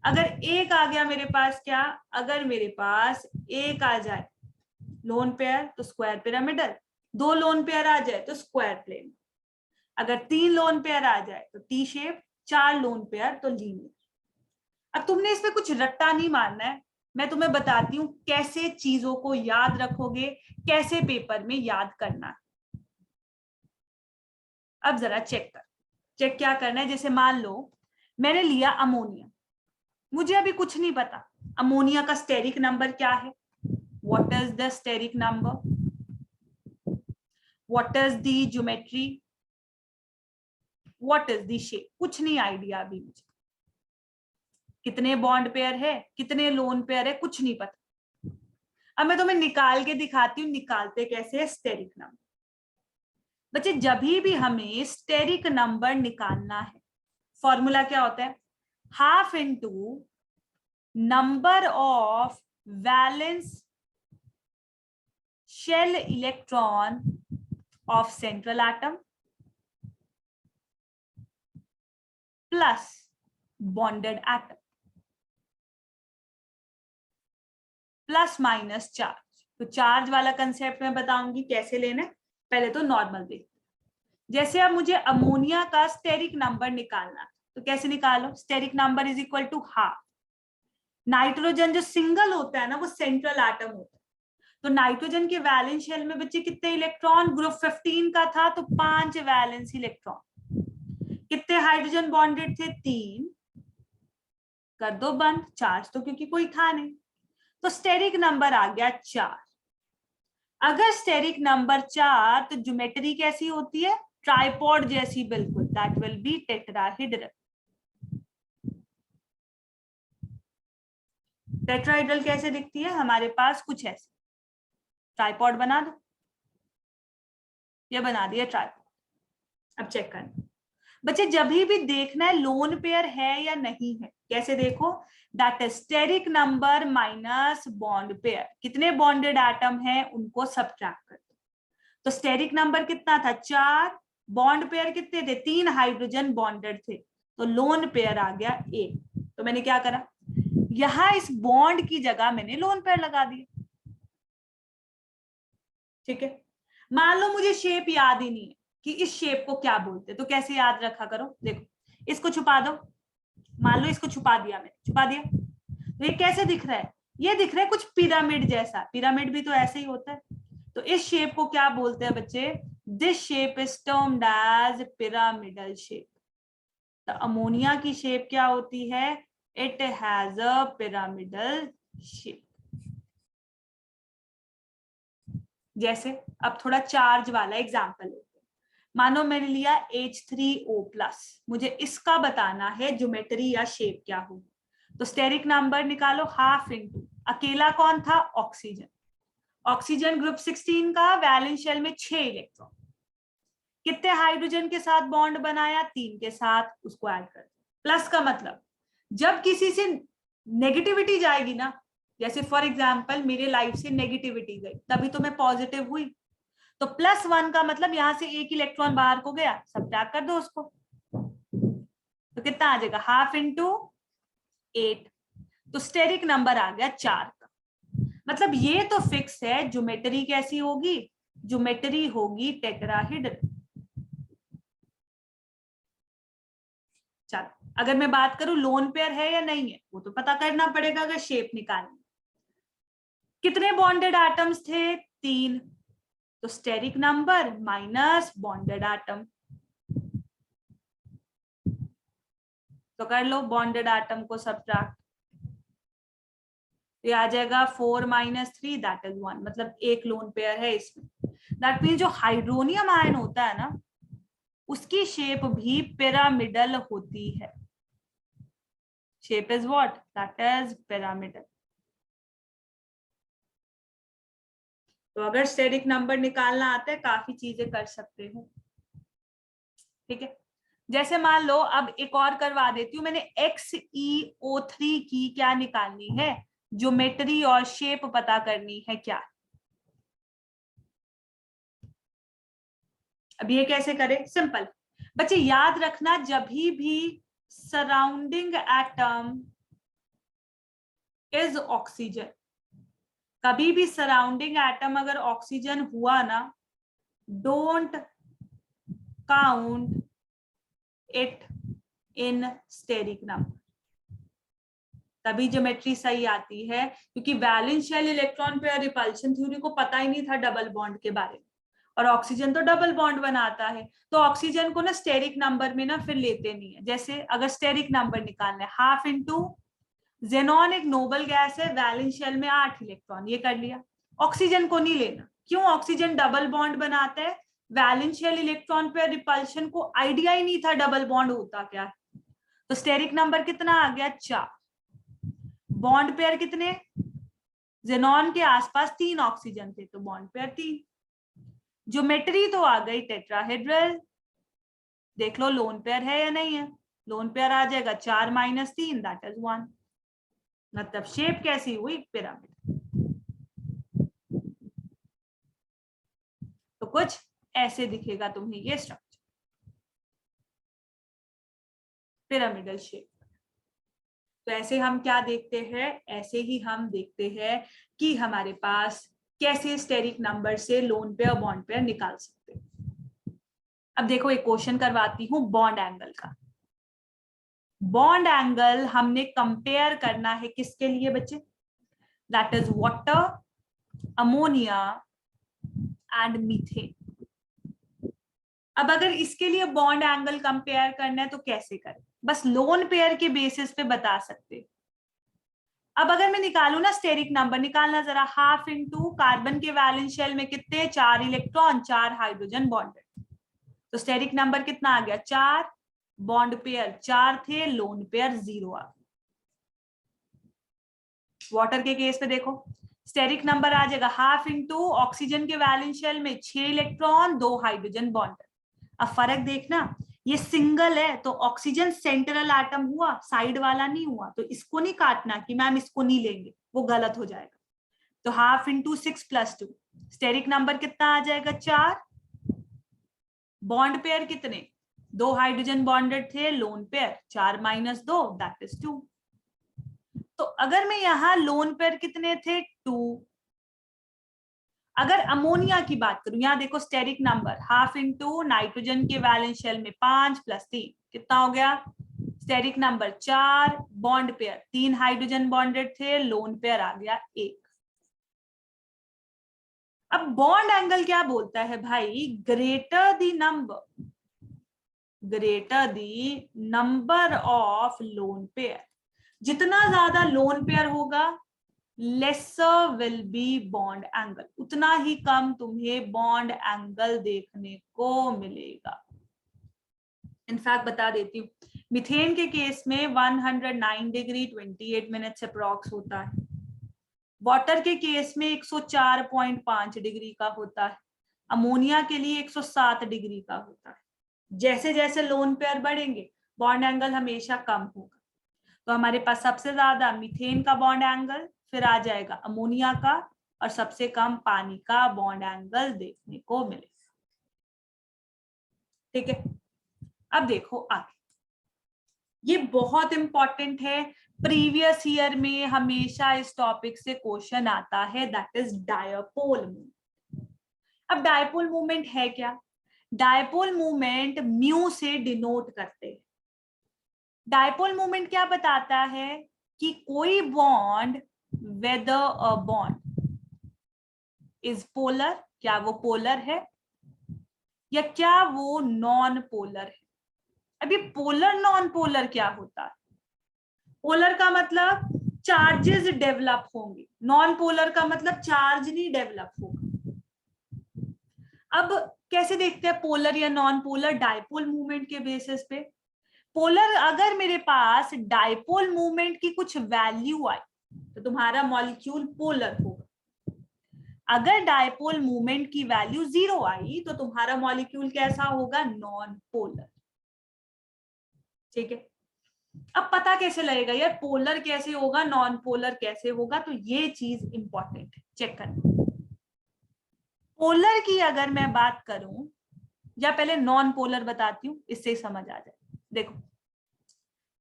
अगर एक आ गया मेरे पास, क्या, अगर मेरे पास एक आ जाए लोन पेयर तो स्क्वायर पिरामिडल, 2 लोन पेयर आ जाए तो स्क्वायर प्लेन, अगर 3 लोन पेयर आ जाए तो टी शेप, 4 लोन पेयर तो लीनियर। अब तुमने इसमें कुछ रट्टा नहीं मारना है, मैं तुम्हें बताती हूँ कैसे चीजों को याद रखोगे, कैसे पेपर में याद करना है। अब जरा चेक क्या करना है, जैसे मान लो मैंने लिया अमोनिया, मुझे अभी कुछ नहीं पता अमोनिया का स्टेरिक नंबर क्या है, what is the steric number, what is the geometry, what is the shape, कुछ नहीं आइडिया अभी मुझे, कितने बॉन्ड पेयर है, कितने लोन पेयर है, कुछ नहीं पता। अब मैं तुम्हें निकाल के दिखाती हूँ, निकालते कैसे है स्टेरिक नंबर। बच्चे जब भी हमें स्टेरिक नंबर निकालना है, फॉर्मूला क्या होता है, half into number of valence shell electron of central atom plus bonded atom plus minus charge. तो चार्ज वाला कंसेप्ट मैं बताऊंगी कैसे लेना है, पहले तो नॉर्मल देखते। जैसे अब मुझे अमोनिया का स्टेरिक नंबर निकालना, तो कैसे निकालो, steric number is equal to half, nitrogen जो सिंगल होता है ना वो सेंट्रल एटम होता है, तो नाइट्रोजन के वैलेंस शेल में बच्चे कितने इलेक्ट्रॉन, ग्रुप 15 का था तो 5 वैलेंस इलेक्ट्रॉन, कितने हाइड्रोजन बॉन्डेड थे, 3, कर दो बंद, चार्ज तो क्योंकि कोई था नहीं, तो स्टेरिक नंबर आ गया 4। अगर स्टेरिक नंबर 4 तो ज्योमेट्री कैसी होती है, ट्राइपॉड जैसी बिल्कुल, that will B tetrahedral. Tetrahedral कैसे दिखती है, हमारे पास कुछ ऐसे, ट्राइपॉड बना दो, ये बना दिया ट्राइपॉड। अब चेक करना बच्चे, जब भी देखना है लोन पेयर है या नहीं है, कैसे देखो, that is steric number minus bond pair, कितने बॉन्डेड एटम है उनको सब्ट्रैक्ट कर दो। तो स्टेरिक नंबर कितना था, 4, बॉन्ड पेयर कितने थे, 3 हाइड्रोजन बॉन्डेड थे, तो लोन पेयर आ गया 1। तो मैंने क्या करा, यहां इस बॉन्ड की जगह मैंने लोन पेयर लगा दिया, ठीक है। मान लो मुझे शेप याद ही नहीं है कि इस शेप को क्या बोलते, तो कैसे याद रखा करो, देखो इसको छुपा दो, मान लो इसको छुपा दिया मैंने, छुपा दिया, तो ये कैसे दिख रहा है? ये दिख रहा है कुछ पिरामिड जैसा। पिरामिड भी तो ऐसे ही होता है। तो इस शेप को क्या बोलते हैं बच्चे? This shape is termed as pyramidal shape. तो अमोनिया की शेप क्या होती है? It has a pyramidal shape. जैसे अब थोड़ा चार्ज वाला एग्जांपल लेते हैं। मानो मैंने लिया H3O+, मुझे इसका बताना है ज्योमेट्री या शेप क्या होगी। तो स्टेरिक नंबर निकालो, हाफ इंटू, अकेला कौन था? ऑक्सीजन। ऑक्सीजन ग्रुप 16 का, वैलेंस शेल में 6 इलेक्ट्रॉन। कितने हाइड्रोजन के साथ बॉन्ड बनाया? 3 के साथ, उसको ऐड कर। प्लस का मतलब जब किसी से नेगेटिविटी जाएगी ना, जैसे फॉर एग्जाम्पल मेरे लाइफ से नेगेटिविटी गई, तभी तो मैं पॉजिटिव हुई। तो +1 का मतलब यहां से एक इलेक्ट्रॉन बाहर को गया, सब्ट्रैक्ट कर दो उसको, तो कितना आ जाएगा? Half into 8। तो स्टेरिक नंबर आ गया 4 का। मतलब ये तो फिक्स है, ज्योमेट्री कैसी होगी? ज्योमेट्री होगी टेट्राहेड्रल। चलो, अगर मैं बात करूं लोन पेयर है या नहीं है, वो तो पता करना पड़ेगा अगर शेप निकालनी। कितने बॉन्डेड एटम्स थे? 3। तो steric number minus bonded atom, तो कर लो बॉन्डेड एटम को सब्ट्रैक्ट, ये आ जाएगा 4 - 3 दैट इज 1। मतलब एक लोन पेयर है इसमें। दैट मीन जो हाइड्रोनियम आयन होता है ना, उसकी शेप भी पिरामिडल होती है। Shape is what? That is pyramidal. तो अगर स्टेरिक नंबर निकालना आता है, काफी चीजें कर सकते हो। ठीक है, जैसे मान लो, अब एक और करवा देती हूँ, मैंने XeO3 की क्या निकालनी है? ज्योमेट्री और शेप पता करनी है क्या। अब ये कैसे करें? सिंपल बच्चे, याद रखना, जब भी सराउंडिंग एटम इज ऑक्सीजन, कभी भी सराउंडिंग एटम अगर ऑक्सीजन हुआ ना, don't count it in steric number. तभी ज्योमेट्री सही आती है, क्योंकि valence shell electron pair repulsion theory को पता ही नहीं था डबल बॉन्ड के बारे में, और ऑक्सीजन तो डबल बॉन्ड बनाता है। तो ऑक्सीजन को ना स्टेरिक नंबर में ना फिर लेते नहीं है। जैसे अगर स्टेरिक नंबर निकालना है, हाफ इंटू, जेनॉन एक नोबल गैस है, वैलेंस शेल में 8 इलेक्ट्रॉन, ये कर लिया। ऑक्सीजन को नहीं लेना, क्यों? ऑक्सीजन डबल बॉन्ड बनाता है, valence shell electron pair repulsion को आइडिया ही नहीं था डबल बॉन्ड होता क्या है। तो स्टेरिक नंबर कितना आ गया? 4। बॉन्ड पेयर कितने? जेनॉन के आसपास 3 ऑक्सीजन थे, तो बॉन्ड पेयर 3। ज्योमेट्री तो आ गई टेट्राहेड्रल। देख लो लोन पेयर है या नहीं है। लोन पेयर आ जाएगा 4 - 3 दैट इज 1। मतलब शेप कैसी हुई? पिरामिड। तो कुछ ऐसे दिखेगा तुम्हें ये स्ट्रक्चर, पिरामिडल शेप। तो ऐसे हम क्या देखते हैं? ऐसे ही हम देखते हैं कि हमारे पास कैसे स्टेरिक नंबर से लोन पेयर बॉन्ड पेयर निकाल सकते हैं। अब देखो एक क्वेश्चन करवाती हूं बॉन्ड एंगल का। बॉन्ड एंगल हमने कंपेयर करना है किसके लिए बच्चे? That is water, ammonia and methane. अब अगर इसके लिए बॉन्ड एंगल कंपेयर करना है तो कैसे करें? बस लोन पेयर के बेसिस पे बता सकते। अब अगर मैं निकालू ना स्टेरिक नंबर, निकालना जरा, हाफ इंटू, कार्बन के वैलेंस शेल में कितने? 4 इलेक्ट्रॉन, 4 हाइड्रोजन बॉन्डेड। तो स्टेरिक नंबर कितना आ गया? 4। बॉन्ड पेयर 4 थे, लोन पेयर 0 आ गया। वाटर के केस पे देखो, स्टेरिक नंबर आ जाएगा हाफ इंटू, ऑक्सीजन के वैलेंस शेल में 6 इलेक्ट्रॉन, 2 हाइड्रोजन बॉन्डेड। अब फर्क देखना, ये सिंगल है तो ऑक्सीजन सेंट्रल एटम हुआ, साइड वाला नहीं हुआ। तो इसको नहीं काटना कि मैम इसको नहीं लेंगे, वो गलत हो जाएगा। तो हाफ इंटू 6 + 2, स्टेरिक नंबर कितना आ जाएगा? 4। बॉन्ड पेयर कितने? 2 हाइड्रोजन बॉन्डेड थे, लोन पेयर 4 - 2 दैट इज 2। तो अगर मैं यहां लोन पेयर कितने थे? 2। अगर अमोनिया की बात करूं, यहां देखो steric number half into, nitrogen के वैलेंस शेल में 5 + 3 कितना हो गया? Steric number 4, bond pair 3 hydrogen bonded थे, लोन पेयर आ गया 1। अब बॉन्ड एंगल क्या बोलता है भाई, greater the number of lone pair, जितना ज्यादा लोन पेयर होगा lesser will be bond angle, उतना ही कम तुम्हें बॉन्ड एंगल देखने को मिलेगा। इनफैक्ट बता देती हूँ, मीथेन के केस में 109 डिग्री 28 मिनट्स अप्रॉक्स होता है, वाटर के केस में 104.5 डिग्री का होता है, अमोनिया के लिए 107 डिग्री का होता है। जैसे जैसे लोन पेयर बढ़ेंगे बॉन्ड एंगल हमेशा कम होगा। तो हमारे पास सबसे ज्यादा मीथेन का बॉन्ड एंगल, फिर आ जाएगा अमोनिया का, और सबसे कम पानी का बॉन्ड एंगल देखने को मिलेगा। ठीक है, अब देखो आगे, ये बहुत इंपॉर्टेंट है, प्रीवियस ईयर में हमेशा इस टॉपिक से क्वेश्चन आता है, दैट इज डायपोल मूवमेंट। अब डायपोल मूवमेंट है क्या, डायपोल मूवमेंट म्यू से डिनोट करते हैं। डायपोल मूवमेंट क्या बताता है कि कोई bond, weather a bond is polar, क्या वो पोलर है या क्या वो नॉन पोलर है। अब ये पोलर नॉन पोलर क्या होता है, पोलर का मतलब चार्जेस डेवलप होंगे, नॉन पोलर का मतलब चार्ज नहीं डेवलप होगा। अब कैसे देखते हैं पोलर या नॉन पोलर, डायपोल मूवमेंट के बेसिस पे। पोलर, अगर मेरे पास डायपोल मूवमेंट की कुछ वैल्यू आई तो तुम्हारा मॉलिक्यूल पोलर होगा, अगर डायपोल मूवमेंट की वैल्यू 0 आई तो तुम्हारा मॉलिक्यूल कैसा होगा, नॉन पोलर। ठीक है, अब पता कैसे लगेगा यार पोलर कैसे होगा नॉन पोलर कैसे होगा, तो ये चीज इंपॉर्टेंट है, चेक करना। पोलर की अगर मैं बात करूं, या पहले नॉन पोलर बताती हूं, इससे समझ आ जाए। देखो,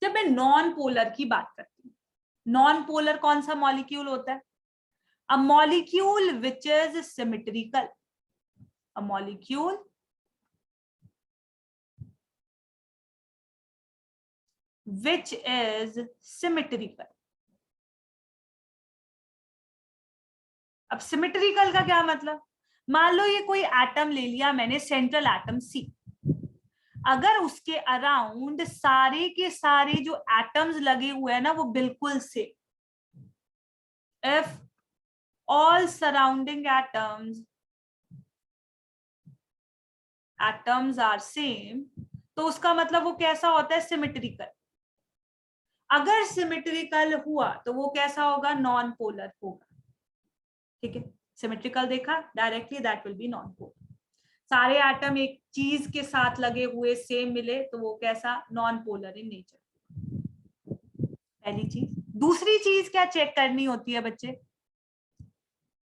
जब मैं नॉन पोलर की बात करती हूँ, नॉन पोलर कौन सा मॉलिक्यूल होता है, a molecule which is symmetrical, a molecule which is symmetrical। अब सिमेट्रिकल का क्या मतलब, मान लो ये कोई एटम ले लिया मैंने, सेंट्रल एटम सी, अगर उसके अराउंड सारे के सारे जो एटम्स लगे हुए हैं ना वो बिल्कुल से, if all surrounding atoms are same, तो उसका मतलब वो कैसा होता है, सिमेट्रिकल। अगर सिमेट्रिकल हुआ तो वो कैसा होगा, नॉन पोलर होगा। ठीक है, सिमेट्रिकल देखा directly, that will B non polar. सारे एटम एक चीज के साथ लगे हुए सेम मिले तो वो कैसा, नॉन पोलर इन नेचर। पहली चीज। दूसरी चीज क्या चेक करनी होती है बच्चे,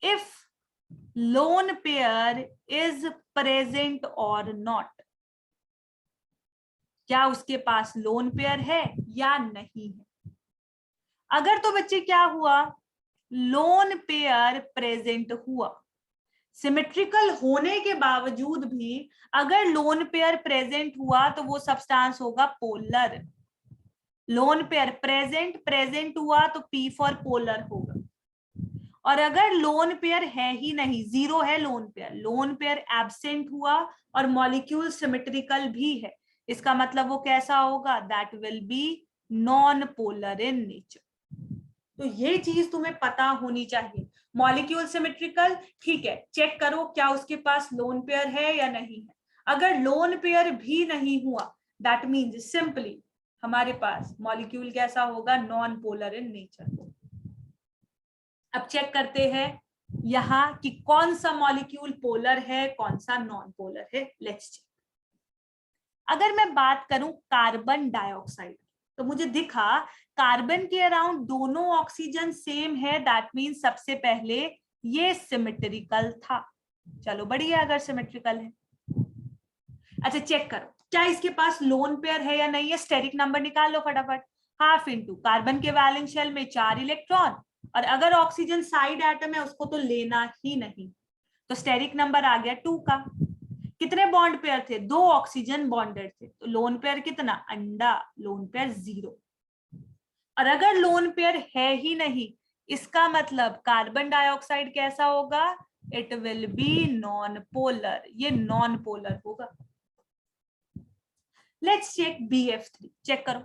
if lone pair is present और नॉट, क्या उसके पास लोन पेयर है या नहीं है। अगर तो बच्चे क्या हुआ, लोन पेयर प्रेजेंट हुआ, सिमेट्रिकल होने के बावजूद भी अगर लोन पेयर प्रेजेंट हुआ तो वो सब्सटेंस होगा पोलर। लोन पेयर प्रेजेंट हुआ तो पी फॉर पोलर होगा। और अगर लोन पेयर है ही नहीं, 0 है लोन पेयर एब्सेंट हुआ और मॉलिक्यूल सिमेट्रिकल भी है, इसका मतलब वो कैसा होगा, that will B non polar in nature. तो ये चीज तुम्हें पता होनी चाहिए। मॉलिक्यूल सिमेट्रिकल, ठीक है, चेक करो क्या उसके पास लोन पेयर है या नहीं है। अगर लोन पेयर भी नहीं हुआ, दैट मीन्स सिंपली हमारे पास मॉलिक्यूल कैसा होगा, नॉन पोलर इन नेचर। अब चेक करते हैं यहां कि कौन सा मॉलिक्यूल पोलर है कौन सा नॉन पोलर है, लेट्स चेक। अगर मैं बात करूं कार्बन डाइऑक्साइड, तो मुझे दिखा कार्बन के अराउंड दोनों ऑक्सीजन सेम है, दैट मीन्स सबसे पहले ये सिमेट्रिकल था। चलो बढ़िया, अगर सिमेट्रिकल है। अच्छा चेक करो क्या इसके पास लोन पेयर है या नहीं है, स्टेरिक नंबर निकाल लो फटाफट। हाफ इंटू कार्बन के वैलेंस शेल में 4 इलेक्ट्रॉन, और अगर ऑक्सीजन साइड एटम है उसको तो लेना ही नहीं, तो स्टेरिक नंबर आ गया 2 का। कितने बॉन्ड पेयर थे? 2 ऑक्सीजन बॉन्डेड थे, तो लोन पेयर कितना? अंडा, लोन पेयर 0। और अगर लोन पेयर है ही नहीं, इसका मतलब कार्बन डाइऑक्साइड कैसा होगा? It will be non polar, ये नॉन पोलर होगा। लेट्स चेक BF3, चेक करो।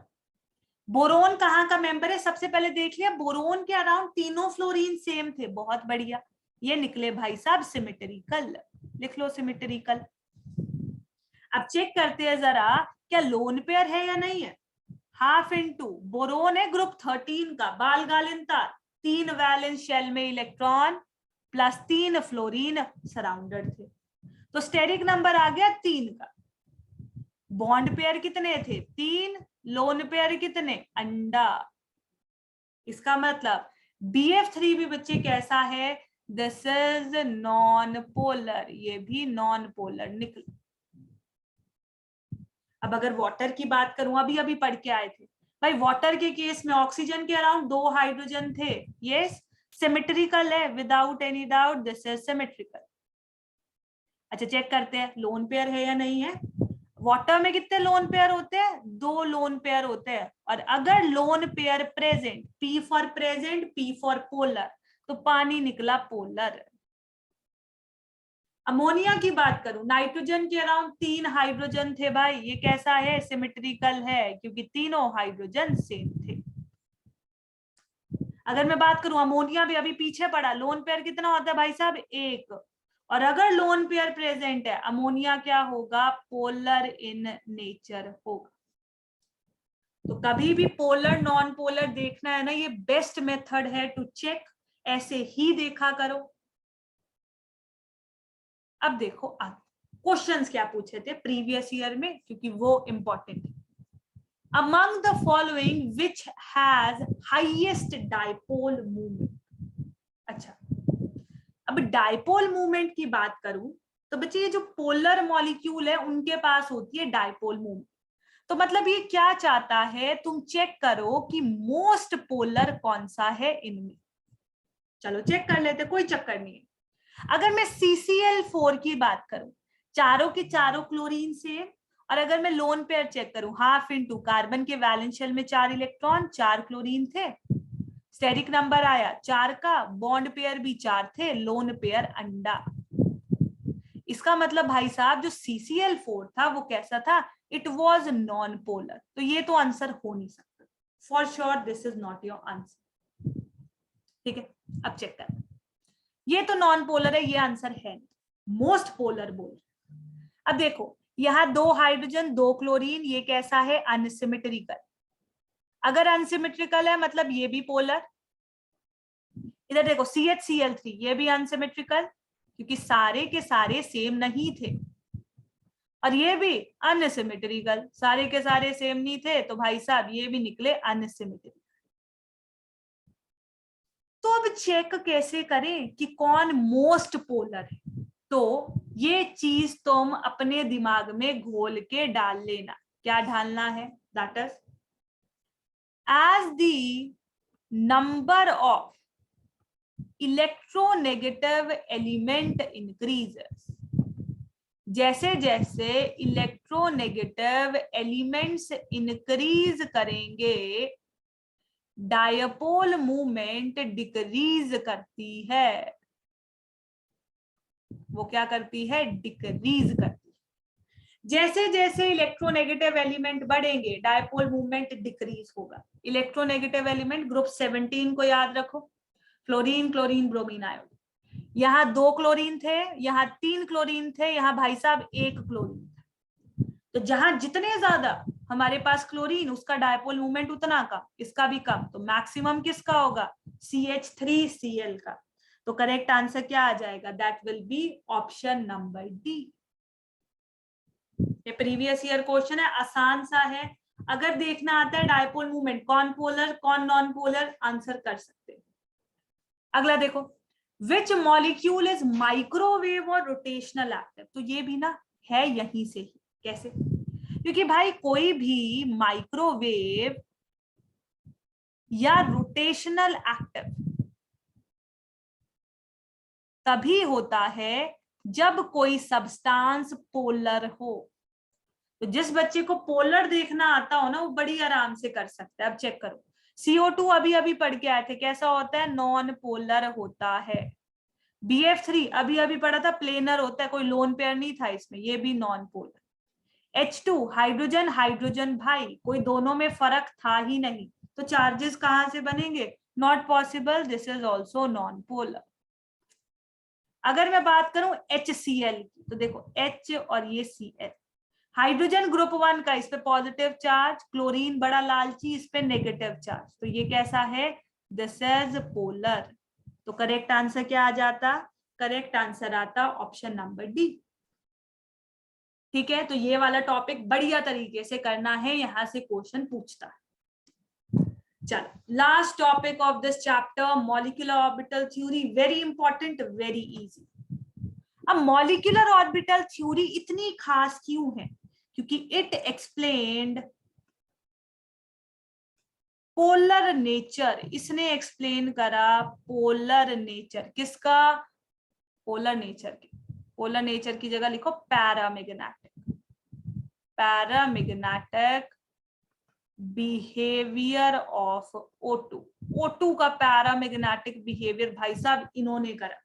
बोरोन कहाँ का मेंबर है? सबसे पहले देख लिया, बोरोन के अराउंड तीनों फ्लोरीन सेम थे, बहुत बढ़िया। ये निकले भाई साहब सिमेट्रिकल, लिख लो सिमेट्रिकल। अब चेक करते हैं जरा, क्या लोन पेयर है या नहीं है? हाफ इनटू, बोरोन है ग्रुप 13 का, बाल गालिन तार, 3 वैलेंस शेल में इलेक्ट्रॉन प्लस 3 फ्लोरीन सराउंडेड थे, तो स्टेरिक नंबर आ गया 3 का। बॉन्ड पेयर कितने थे? 3। लोन पेयर कितने? अंडा। इसका मतलब BF3 भी बच्चे कैसा है? दिस इज नॉन पोलर, ये भी नॉन पोलर निकल। अब अगर वाटर की बात करूं, अभी अभी पढ़ के आए थे भाई, वाटर के केस में ऑक्सीजन के अराउंड 2 हाइड्रोजन थे, ये सिमेट्रिकल है, without any doubt this is symmetrical. अच्छा चेक करते हैं लोन पेयर है या नहीं है। वाटर में कितने लोन पेयर होते हैं? 2 लोन पेयर होते हैं, और अगर lone pair present, P for present, P for polar, तो पानी निकला पोलर। अमोनिया की बात करूं, नाइट्रोजन के अराउंड 3 हाइड्रोजन थे भाई, ये कैसा है? सिमेट्रिकल है, क्योंकि तीनों हाइड्रोजन सेम थे। अगर मैं बात करूं अमोनिया भी अभी पीछे पड़ा, लोन पेयर कितना होता है भाई साहब? 1। और अगर लोन पेयर प्रेजेंट है, अमोनिया क्या होगा? पोलर इन नेचर होगा। तो कभी भी पोलर नॉन पोलर देखना है ना, ये बेस्ट मेथड है टू चेक, ऐसे ही देखा करो। अब देखो क्वेश्चंस क्या पूछे थे प्रीवियस ईयर में, क्योंकि वो इंपॉर्टेंट है। Among the following which has highest dipole moment? अच्छा, अब डाइपोल मूवमेंट की बात करूं तो बच्चे ये जो पोलर मॉलिक्यूल है उनके पास होती है डाइपोल मूवमेंट। तो मतलब ये क्या चाहता है, तुम चेक करो कि मोस्ट पोलर कौन सा है इनमें। चलो चेक कर लेते, कोई चक्कर नहीं है। अगर मैं CCl4 की बात करूं, चारों के चारों क्लोरीन सेम, और अगर मैं लोन पेयर चेक करूं, हाफ इनटू, कार्बन के वैलेंस शेल में 4 इलेक्ट्रॉन, 4 क्लोरीन थे, स्टेरिक नंबर आया 4 का, बॉन्ड पेयर भी 4 थे, लोन पेयर अंडा। इसका मतलब भाई साहब जो CCl4 था वो कैसा था? इट वॉज नॉन पोलर, तो ये तो आंसर हो नहीं सकता, for sure this is not your answer. ठीक है, अब चेक कर, ये तो नॉन पोलर है, ये आंसर है। मोस्ट पोलर बोल, अब देखो यहां 2 हाइड्रोजन 2 क्लोरीन, ये कैसा है? अनसिमेट्रिकल। अगर अनसिमेट्रिकल है मतलब ये भी पोलर। इधर देखो CHCl3, ये भी अनसिमेट्रिकल, क्योंकि सारे के सारे सेम नहीं थे, और ये भी अनसिमेट्रिकल, सारे के सारे सेम नहीं थे, तो भाई साहब ये भी निकले अनसिमेट्रिकल। तो अब चेक कैसे करें कि कौन मोस्ट पोलर है? तो ये चीज तुम अपने दिमाग में घोल के डाल लेना। क्या डालना है? That is as the number of electronegative element increases, जैसे जैसे इलेक्ट्रोनेगेटिव एलिमेंट्स इंक्रीज करेंगे, डायपोल मूवमेंट डिक्रीज करती है। वो क्या करती है? डिक्रीज करती है। जैसे जैसे इलेक्ट्रोनेगेटिव एलिमेंट बढ़ेंगे, डायपोल मूवमेंट डिक्रीज होगा। इलेक्ट्रोनेगेटिव एलिमेंट ग्रुप 17 को याद रखो, फ्लोरीन, क्लोरीन, ब्रोमीन, आयोडीन। यहाँ 2 क्लोरीन थे, यहाँ 3 क्लोरीन थे, यहाँ भाई साहब 1 क्लोरीन था। तो जहां जितने ज्यादा हमारे पास क्लोरीन, उसका डायपोल मूवमेंट उतना कम, इसका भी कम, तो मैक्सिमम किसका होगा? CH3Cl का। तो करेक्ट आंसर क्या आ जाएगा? That will be option number D. ये प्रीवियस ईयर क्वेश्चन है, आसान सा है। अगर देखना आता है डायपोल मूवमेंट कौन पोलर कौन नॉन पोलर, आंसर कर सकते हैं। अगला देखो, विच मॉलिक्यूल इज माइक्रोवेव और रोटेशनल एक्टिव? तो ये भी ना है यहीं से ही। कैसे? क्योंकि भाई कोई भी माइक्रोवेव या रोटेशनल एक्टिव तभी होता है जब कोई सब्सटेंस पोलर हो। तो जिस बच्चे को पोलर देखना आता हो ना, वो बड़ी आराम से कर सकता है। अब चेक करो, CO2 अभी अभी पढ़ के आए थे, कैसा होता है? नॉन पोलर होता है। BF3 अभी अभी पढ़ा था, प्लेनर होता है, कोई लोन पेयर नहीं था इसमें, ये भी non polar. H2 hydrogen, hydrogen भाई, कोई दोनों में फर्क था ही नहीं, तो चार्जेस कहां से बनेंगे? Not possible, this is also non polar. अगर मैं बात करूं HCl की, तो देखो H और ये Cl, हाइड्रोजन ग्रुप 1 का, इस पे पॉजिटिव चार्ज, क्लोरीन बड़ा लालची, इस पे नेगेटिव चार्ज, तो ये कैसा है? This is polar. तो करेक्ट आंसर क्या आ जाता? करेक्ट आंसर आता ऑप्शन नंबर डी। ठीक है, तो ये वाला टॉपिक बढ़िया तरीके से करना है, यहां से क्वेश्चन पूछता है। चलो, last topic of this chapter, molecular orbital theory, very important, very easy. अब मॉलिक्यूलर ऑर्बिटल थ्योरी इतनी खास क्यों है? क्योंकि इट एक्सप्लेन्ड पोलर नेचर, इसने एक्सप्लेन करा पोलर नेचर, किसका? पोलर नेचर की। पोलर नेचर की जगह लिखो paramagnetic, paramagnetic behaviour of O2। O2 का पैरामैग्नेटिक बिहेवियर भाई साहब इन्होंने करा,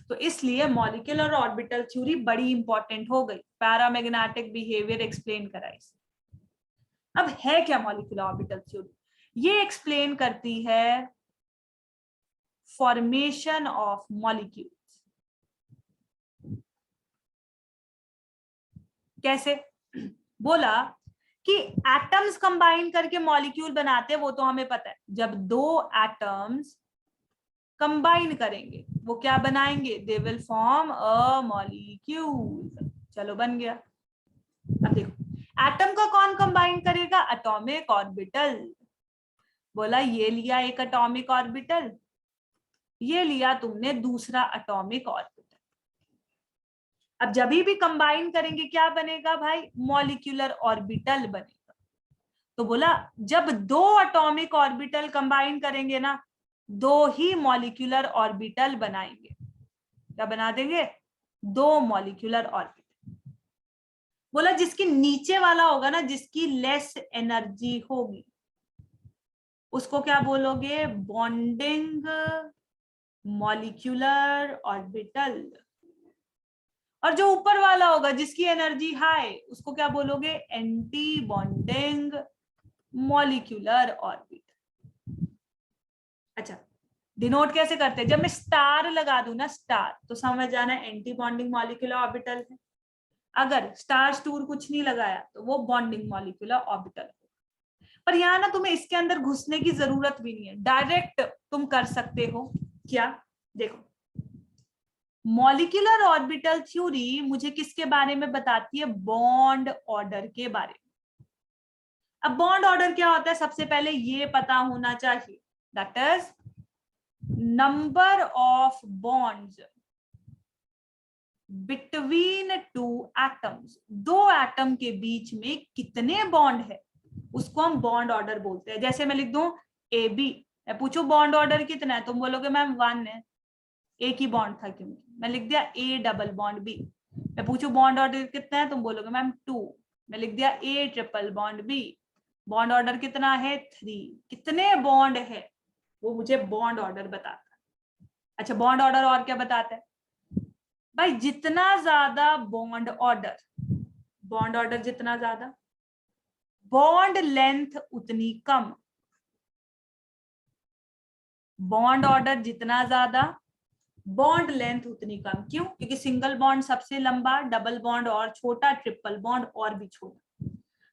तो इसलिए मॉलिक्यूलर ऑर्बिटल थ्योरी बड़ी इंपॉर्टेंट हो गई, पैरामैग्नेटिक बिहेवियर एक्सप्लेन करा इसे। अब है क्या मॉलिक्यूलर ऑर्बिटल थ्योरी? ये एक्सप्लेन करती है फॉर्मेशन ऑफ मॉलिक्यूल्स। कैसे? बोला कि एटम्स कंबाइन करके मॉलिक्यूल बनाते हैं, वो तो हमें पता है। जब दो एटम्स कंबाइन करेंगे वो क्या बनाएंगे? They will form a molecule. चलो बन गया। अब देखो एटम का कौन कंबाइन करेगा? Atomic orbital. बोला ये लिया एक एटॉमिक ऑर्बिटल, ये लिया तुमने दूसरा एटॉमिक ऑर्बिटल। अब जब भी कंबाइन करेंगे क्या बनेगा भाई? मॉलिक्यूलर ऑर्बिटल बनेगा। तो बोला जब दो एटॉमिक ऑर्बिटल कंबाइन करेंगे ना, दो ही मॉलिक्यूलर ऑर्बिटल बनाएंगे। क्या बना देंगे? दो मॉलिक्यूलर ऑर्बिटल। बोला जिसकी नीचे वाला होगा ना, जिसकी लेस एनर्जी होगी, उसको क्या बोलोगे? Bonding molecular orbital. और जो ऊपर वाला होगा जिसकी एनर्जी हाई, उसको क्या बोलोगे? Anti bonding molecular orbital. अच्छा, डिनोट कैसे करते हैं? जब मैं स्टार लगा दूं ना, स्टार, तो समझ जाना एंटी बॉन्डिंग मॉलिक्यूलर ऑर्बिटल है। अगर स्टार स्टूर कुछ नहीं लगाया तो वो बॉन्डिंग मॉलिक्यूलर ऑर्बिटल है। पर यहाँ ना तुम्हें इसके अंदर घुसने की जरूरत भी नहीं है, डायरेक्ट तुम कर सकते हो। क्या? देखो, मॉलिक्यूलर ऑर्बिटल थ्योरी मुझे किसके बारे में बताती है? बॉन्ड ऑर्डर के बारे में। अब बॉन्ड ऑर्डर क्या होता है? सबसे पहले ये पता होना चाहिए, that is number of bonds between two atoms. दो एटम के बीच में कितने बॉन्ड है, उसको हम बॉन्ड ऑर्डर बोलते हैं। जैसे मैं लिख दूं AB, मैं पूछू बॉन्ड ऑर्डर कितना है, तुम बोलोगे मैम 1 है, एक ही बॉन्ड था, क्योंकि मैं लिख दिया A डबल बॉन्ड B। मैं पूछू बॉन्ड ऑर्डर कितना है, तुम बोलोगे मैम 2, मैं लिख दिया A triple bond B। Bond order कितना है? 3। कितने बॉन्ड है वो मुझे बॉन्ड ऑर्डर बताता है। अच्छा, बॉन्ड ऑर्डर और क्या बताता है भाई? जितना ज्यादा बॉन्ड ऑर्डर, बॉन्ड ऑर्डर जितना ज्यादा, बॉन्ड लेंथ उतनी कम। बॉन्ड ऑर्डर जितना ज्यादा, बॉन्ड लेंथ उतनी कम। क्यों? क्योंकि सिंगल बॉन्ड सबसे लंबा, डबल बॉन्ड और छोटा, ट्रिपल बॉन्ड और भी छोटा।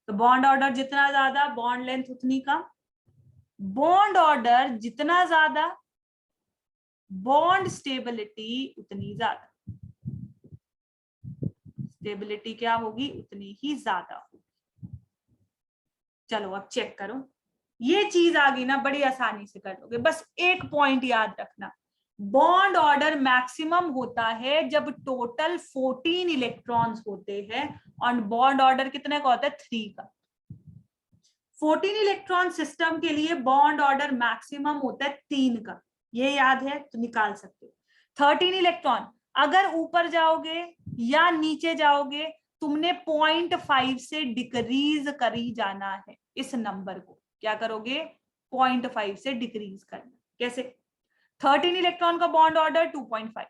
तो बॉन्ड ऑर्डर जितना ज्यादा, बॉन्ड लेंथ उतनी कम। बॉन्ड ऑर्डर जितना ज्यादा, बॉन्ड स्टेबिलिटी उतनी ज्यादा। स्टेबिलिटी क्या होगी? उतनी ही ज्यादा होगी। चलो अब चेक करो, ये चीज आ गई ना, बड़ी आसानी से कर लोगे। बस एक पॉइंट याद रखना, बॉन्ड ऑर्डर मैक्सिमम होता है जब टोटल 14 इलेक्ट्रॉन्स होते हैं, और बॉन्ड ऑर्डर कितने का होता है? 3 का। 14 इलेक्ट्रॉन सिस्टम के लिए बॉन्ड ऑर्डर मैक्सिमम होता है 3 का, ये याद है तो निकाल सकते हो। 13 इलेक्ट्रॉन, अगर ऊपर जाओगे या नीचे जाओगे, तुमने 0.5 से डिक्रीज करी जाना है इस नंबर को। क्या करोगे? 0.5 से डिक्रीज करना। कैसे? 13 इलेक्ट्रॉन का बॉन्ड ऑर्डर 2.5,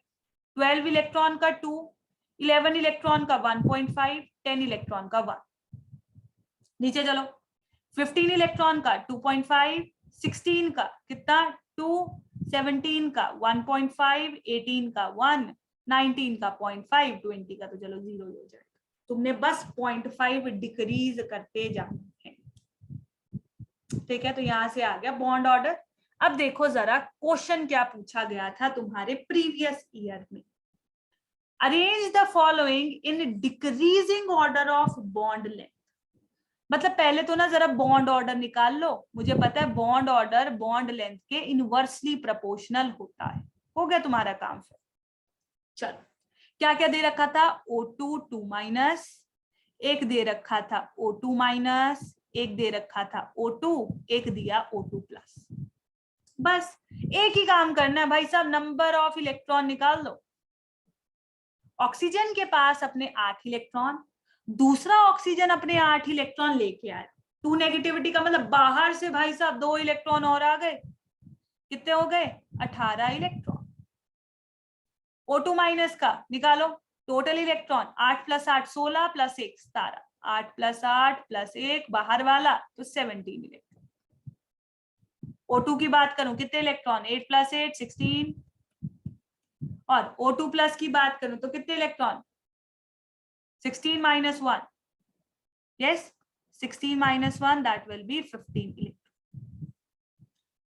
12 इलेक्ट्रॉन का 2, 11 इलेक्ट्रॉन का 1.5, 10 इलेक्ट्रॉन का 1। नीचे चलो, 15 इलेक्ट्रॉन का 2.5, 16 का कितना 2, 17 का 1.5, 18 का 1, 19 का 0.5, 20 का तो चलो 0 हो जाएगा। तुमने बस 0.5 डिक्रीज करते जाना है। ठीक है, तो यहां से आ गया बॉन्ड ऑर्डर। अब देखो जरा क्वेश्चन क्या पूछा गया था तुम्हारे प्रीवियस ईयर में। Arrange the following in decreasing order of bond length. मतलब पहले तो ना जरा बॉन्ड ऑर्डर निकाल लो। मुझे पता है बॉन्ड ऑर्डर बॉन्ड लेंथ के इनवर्सली प्रोपोर्शनल होता है। हो गया तुम्हारा काम फिर। चलो, क्या क्या दे रखा था? O2 2-, एक दे रखा था O2-, एक दे रखा था O2, एक दिया O2+। बस एक ही काम करना है भाई साहब, नंबर ऑफ इलेक्ट्रॉन निकाल दो। ऑक्सीजन के पास अपने 8 इलेक्ट्रॉन, दूसरा ऑक्सीजन अपने 8 इलेक्ट्रॉन लेके आया। 2 नेगेटिविटी का मतलब बाहर से भाई साहब 2 इलेक्ट्रॉन और आ गए। कितने हो गए? 18 इलेक्ट्रॉन। O2- का निकालो टोटल इलेक्ट्रॉन, 8 + 8 16 + 1 17, 8 + 8 + 1 बाहर वाला तो 17 इलेक्ट्रॉन। O2 की बात करूं कितने इलेक्ट्रॉन? 8 + 8 16, और O2+ की बात करूं तो कितने electron? 16 - 1, yes, 16 - 1 that will be 15 electron.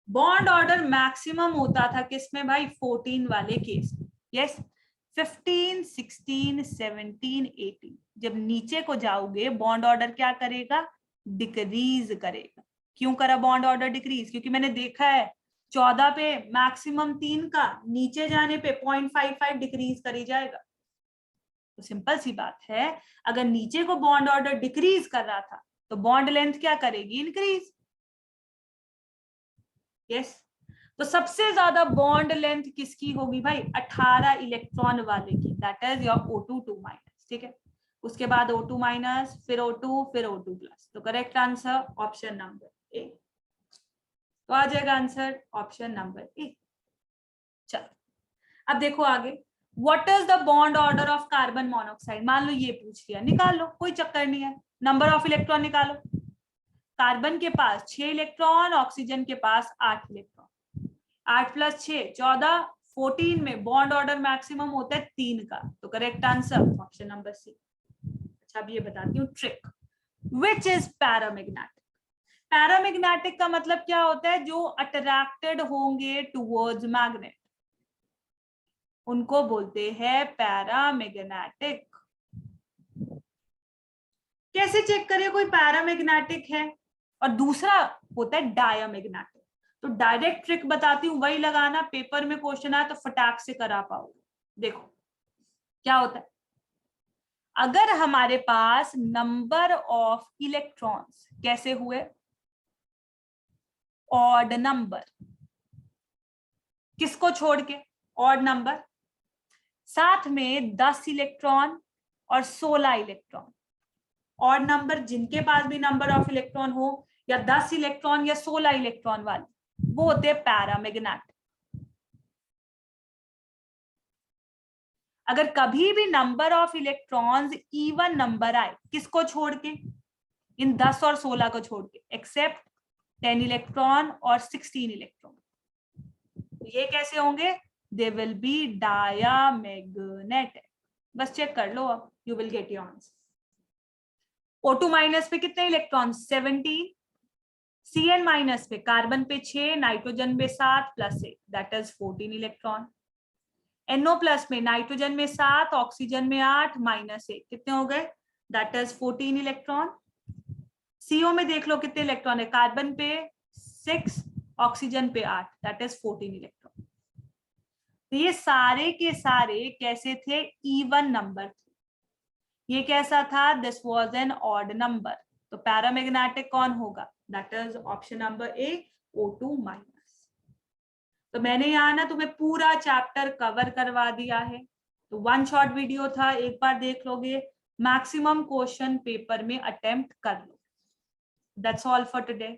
Bond order maximum होता था किसमें भाई? 14 वाले केस में। यस, 15 16 17 18। जब नीचे को जाओगे बॉन्ड ऑर्डर क्या करेगा? डिक्रीज करेगा। क्यों करा बॉन्ड ऑर्डर डिक्रीज? क्योंकि मैंने देखा है 14 पे मैक्सिमम 3 का, नीचे जाने पे 0.55 डिक्रीज करी जाएगा। तो सिंपल सी बात है, अगर नीचे को बॉन्ड ऑर्डर डिक्रीज कर रहा था तो बॉन्ड लेंथ क्या करेगी? इंक्रीज। यस, तो सबसे ज्यादा बॉन्ड लेंथ किसकी होगी भाई? 18 इलेक्ट्रॉन वाले की, दैट इज योर O2 2-। ठीक है, उसके बाद O2-, फिर O2, फिर O2+। तो correct answer option number A. तो आ जाएगा आंसर ऑप्शन नंबर ए। चलो, अब देखो आगे, what is the bond order of carbon monoxide? मान लो ये पूछ लिया, निकाल लो, कोई चक्कर नहीं है। नंबर ऑफ इलेक्ट्रॉन निकालो। कार्बन के पास 6 इलेक्ट्रॉन, ऑक्सीजन के पास 8 इलेक्ट्रॉन। 8 + 6 14, 14 में बॉन्ड ऑर्डर मैक्सिमम होता है 3 का, तो करेक्ट आंसर ऑप्शन नंबर सी। अच्छा, अब ये बताती हूँ trick. Which is paramagnetic? Paramagnetic का मतलब क्या होता है? जो अट्रैक्टेड होंगे टुवर्ड्स मैग्नेट, उनको बोलते हैं पैरामैग्नेटिक। कैसे चेक करें कोई पैरामैग्नेटिक है? और दूसरा होता है डायामैग्नेटिक। तो डायरेक्ट ट्रिक बताती हूँ, वही लगाना, पेपर में क्वेश्चन आया तो फटाक से करा पाओगे। देखो क्या होता है, अगर हमारे पास नंबर ऑफ इलेक्ट्रॉन्स कैसे हुए? Odd number. किसको छोड़ के? Odd number. साथ में 10 इलेक्ट्रॉन और 16 इलेक्ट्रॉन। ऑड नंबर जिनके पास भी नंबर ऑफ इलेक्ट्रॉन हो, या 10 इलेक्ट्रॉन या 16 इलेक्ट्रॉन वाले, वो होते हैं पैरामैग्नेटिक। अगर कभी भी number of electrons even number आए, किसको छोड़ के? इन 10 और 16 को छोड़ के, एक्सेप्ट 10 इलेक्ट्रॉन और 16 इलेक्ट्रॉन, ये कैसे होंगे? They will be diamagnetic. बस चेक कर लो, अब you will get your answer. O2- पे कितने इलेक्ट्रॉन? 17। Cn- पे कार्बन पे 6, नाइट्रोजन में 7 + 1 दैट इज 14 इलेक्ट्रॉन। NO+ में नाइट्रोजन में 7, ऑक्सीजन में 8 -1 कितने हो गए? That is 14 electron. CO में देख लो कितने इलेक्ट्रॉन है? कार्बन पे 6, ऑक्सीजन पे 8 दैट इज 14 इलेक्ट्रॉन। तो ये सारे के सारे कैसे थे? इवन नंबर थे। ये कैसा था? This was an odd number. तो पैरामैग्नेटिक कौन होगा? That is option number A, O2-। तो मैंने यहाँ ना तुम्हें पूरा चैप्टर कवर करवा दिया है। तो 1 शॉर्ट वीडियो था, एक बार देख लोगे, मैक्सिमम क्वेश्चन पेपर में अटेम्प्ट कर लो। That's all for today.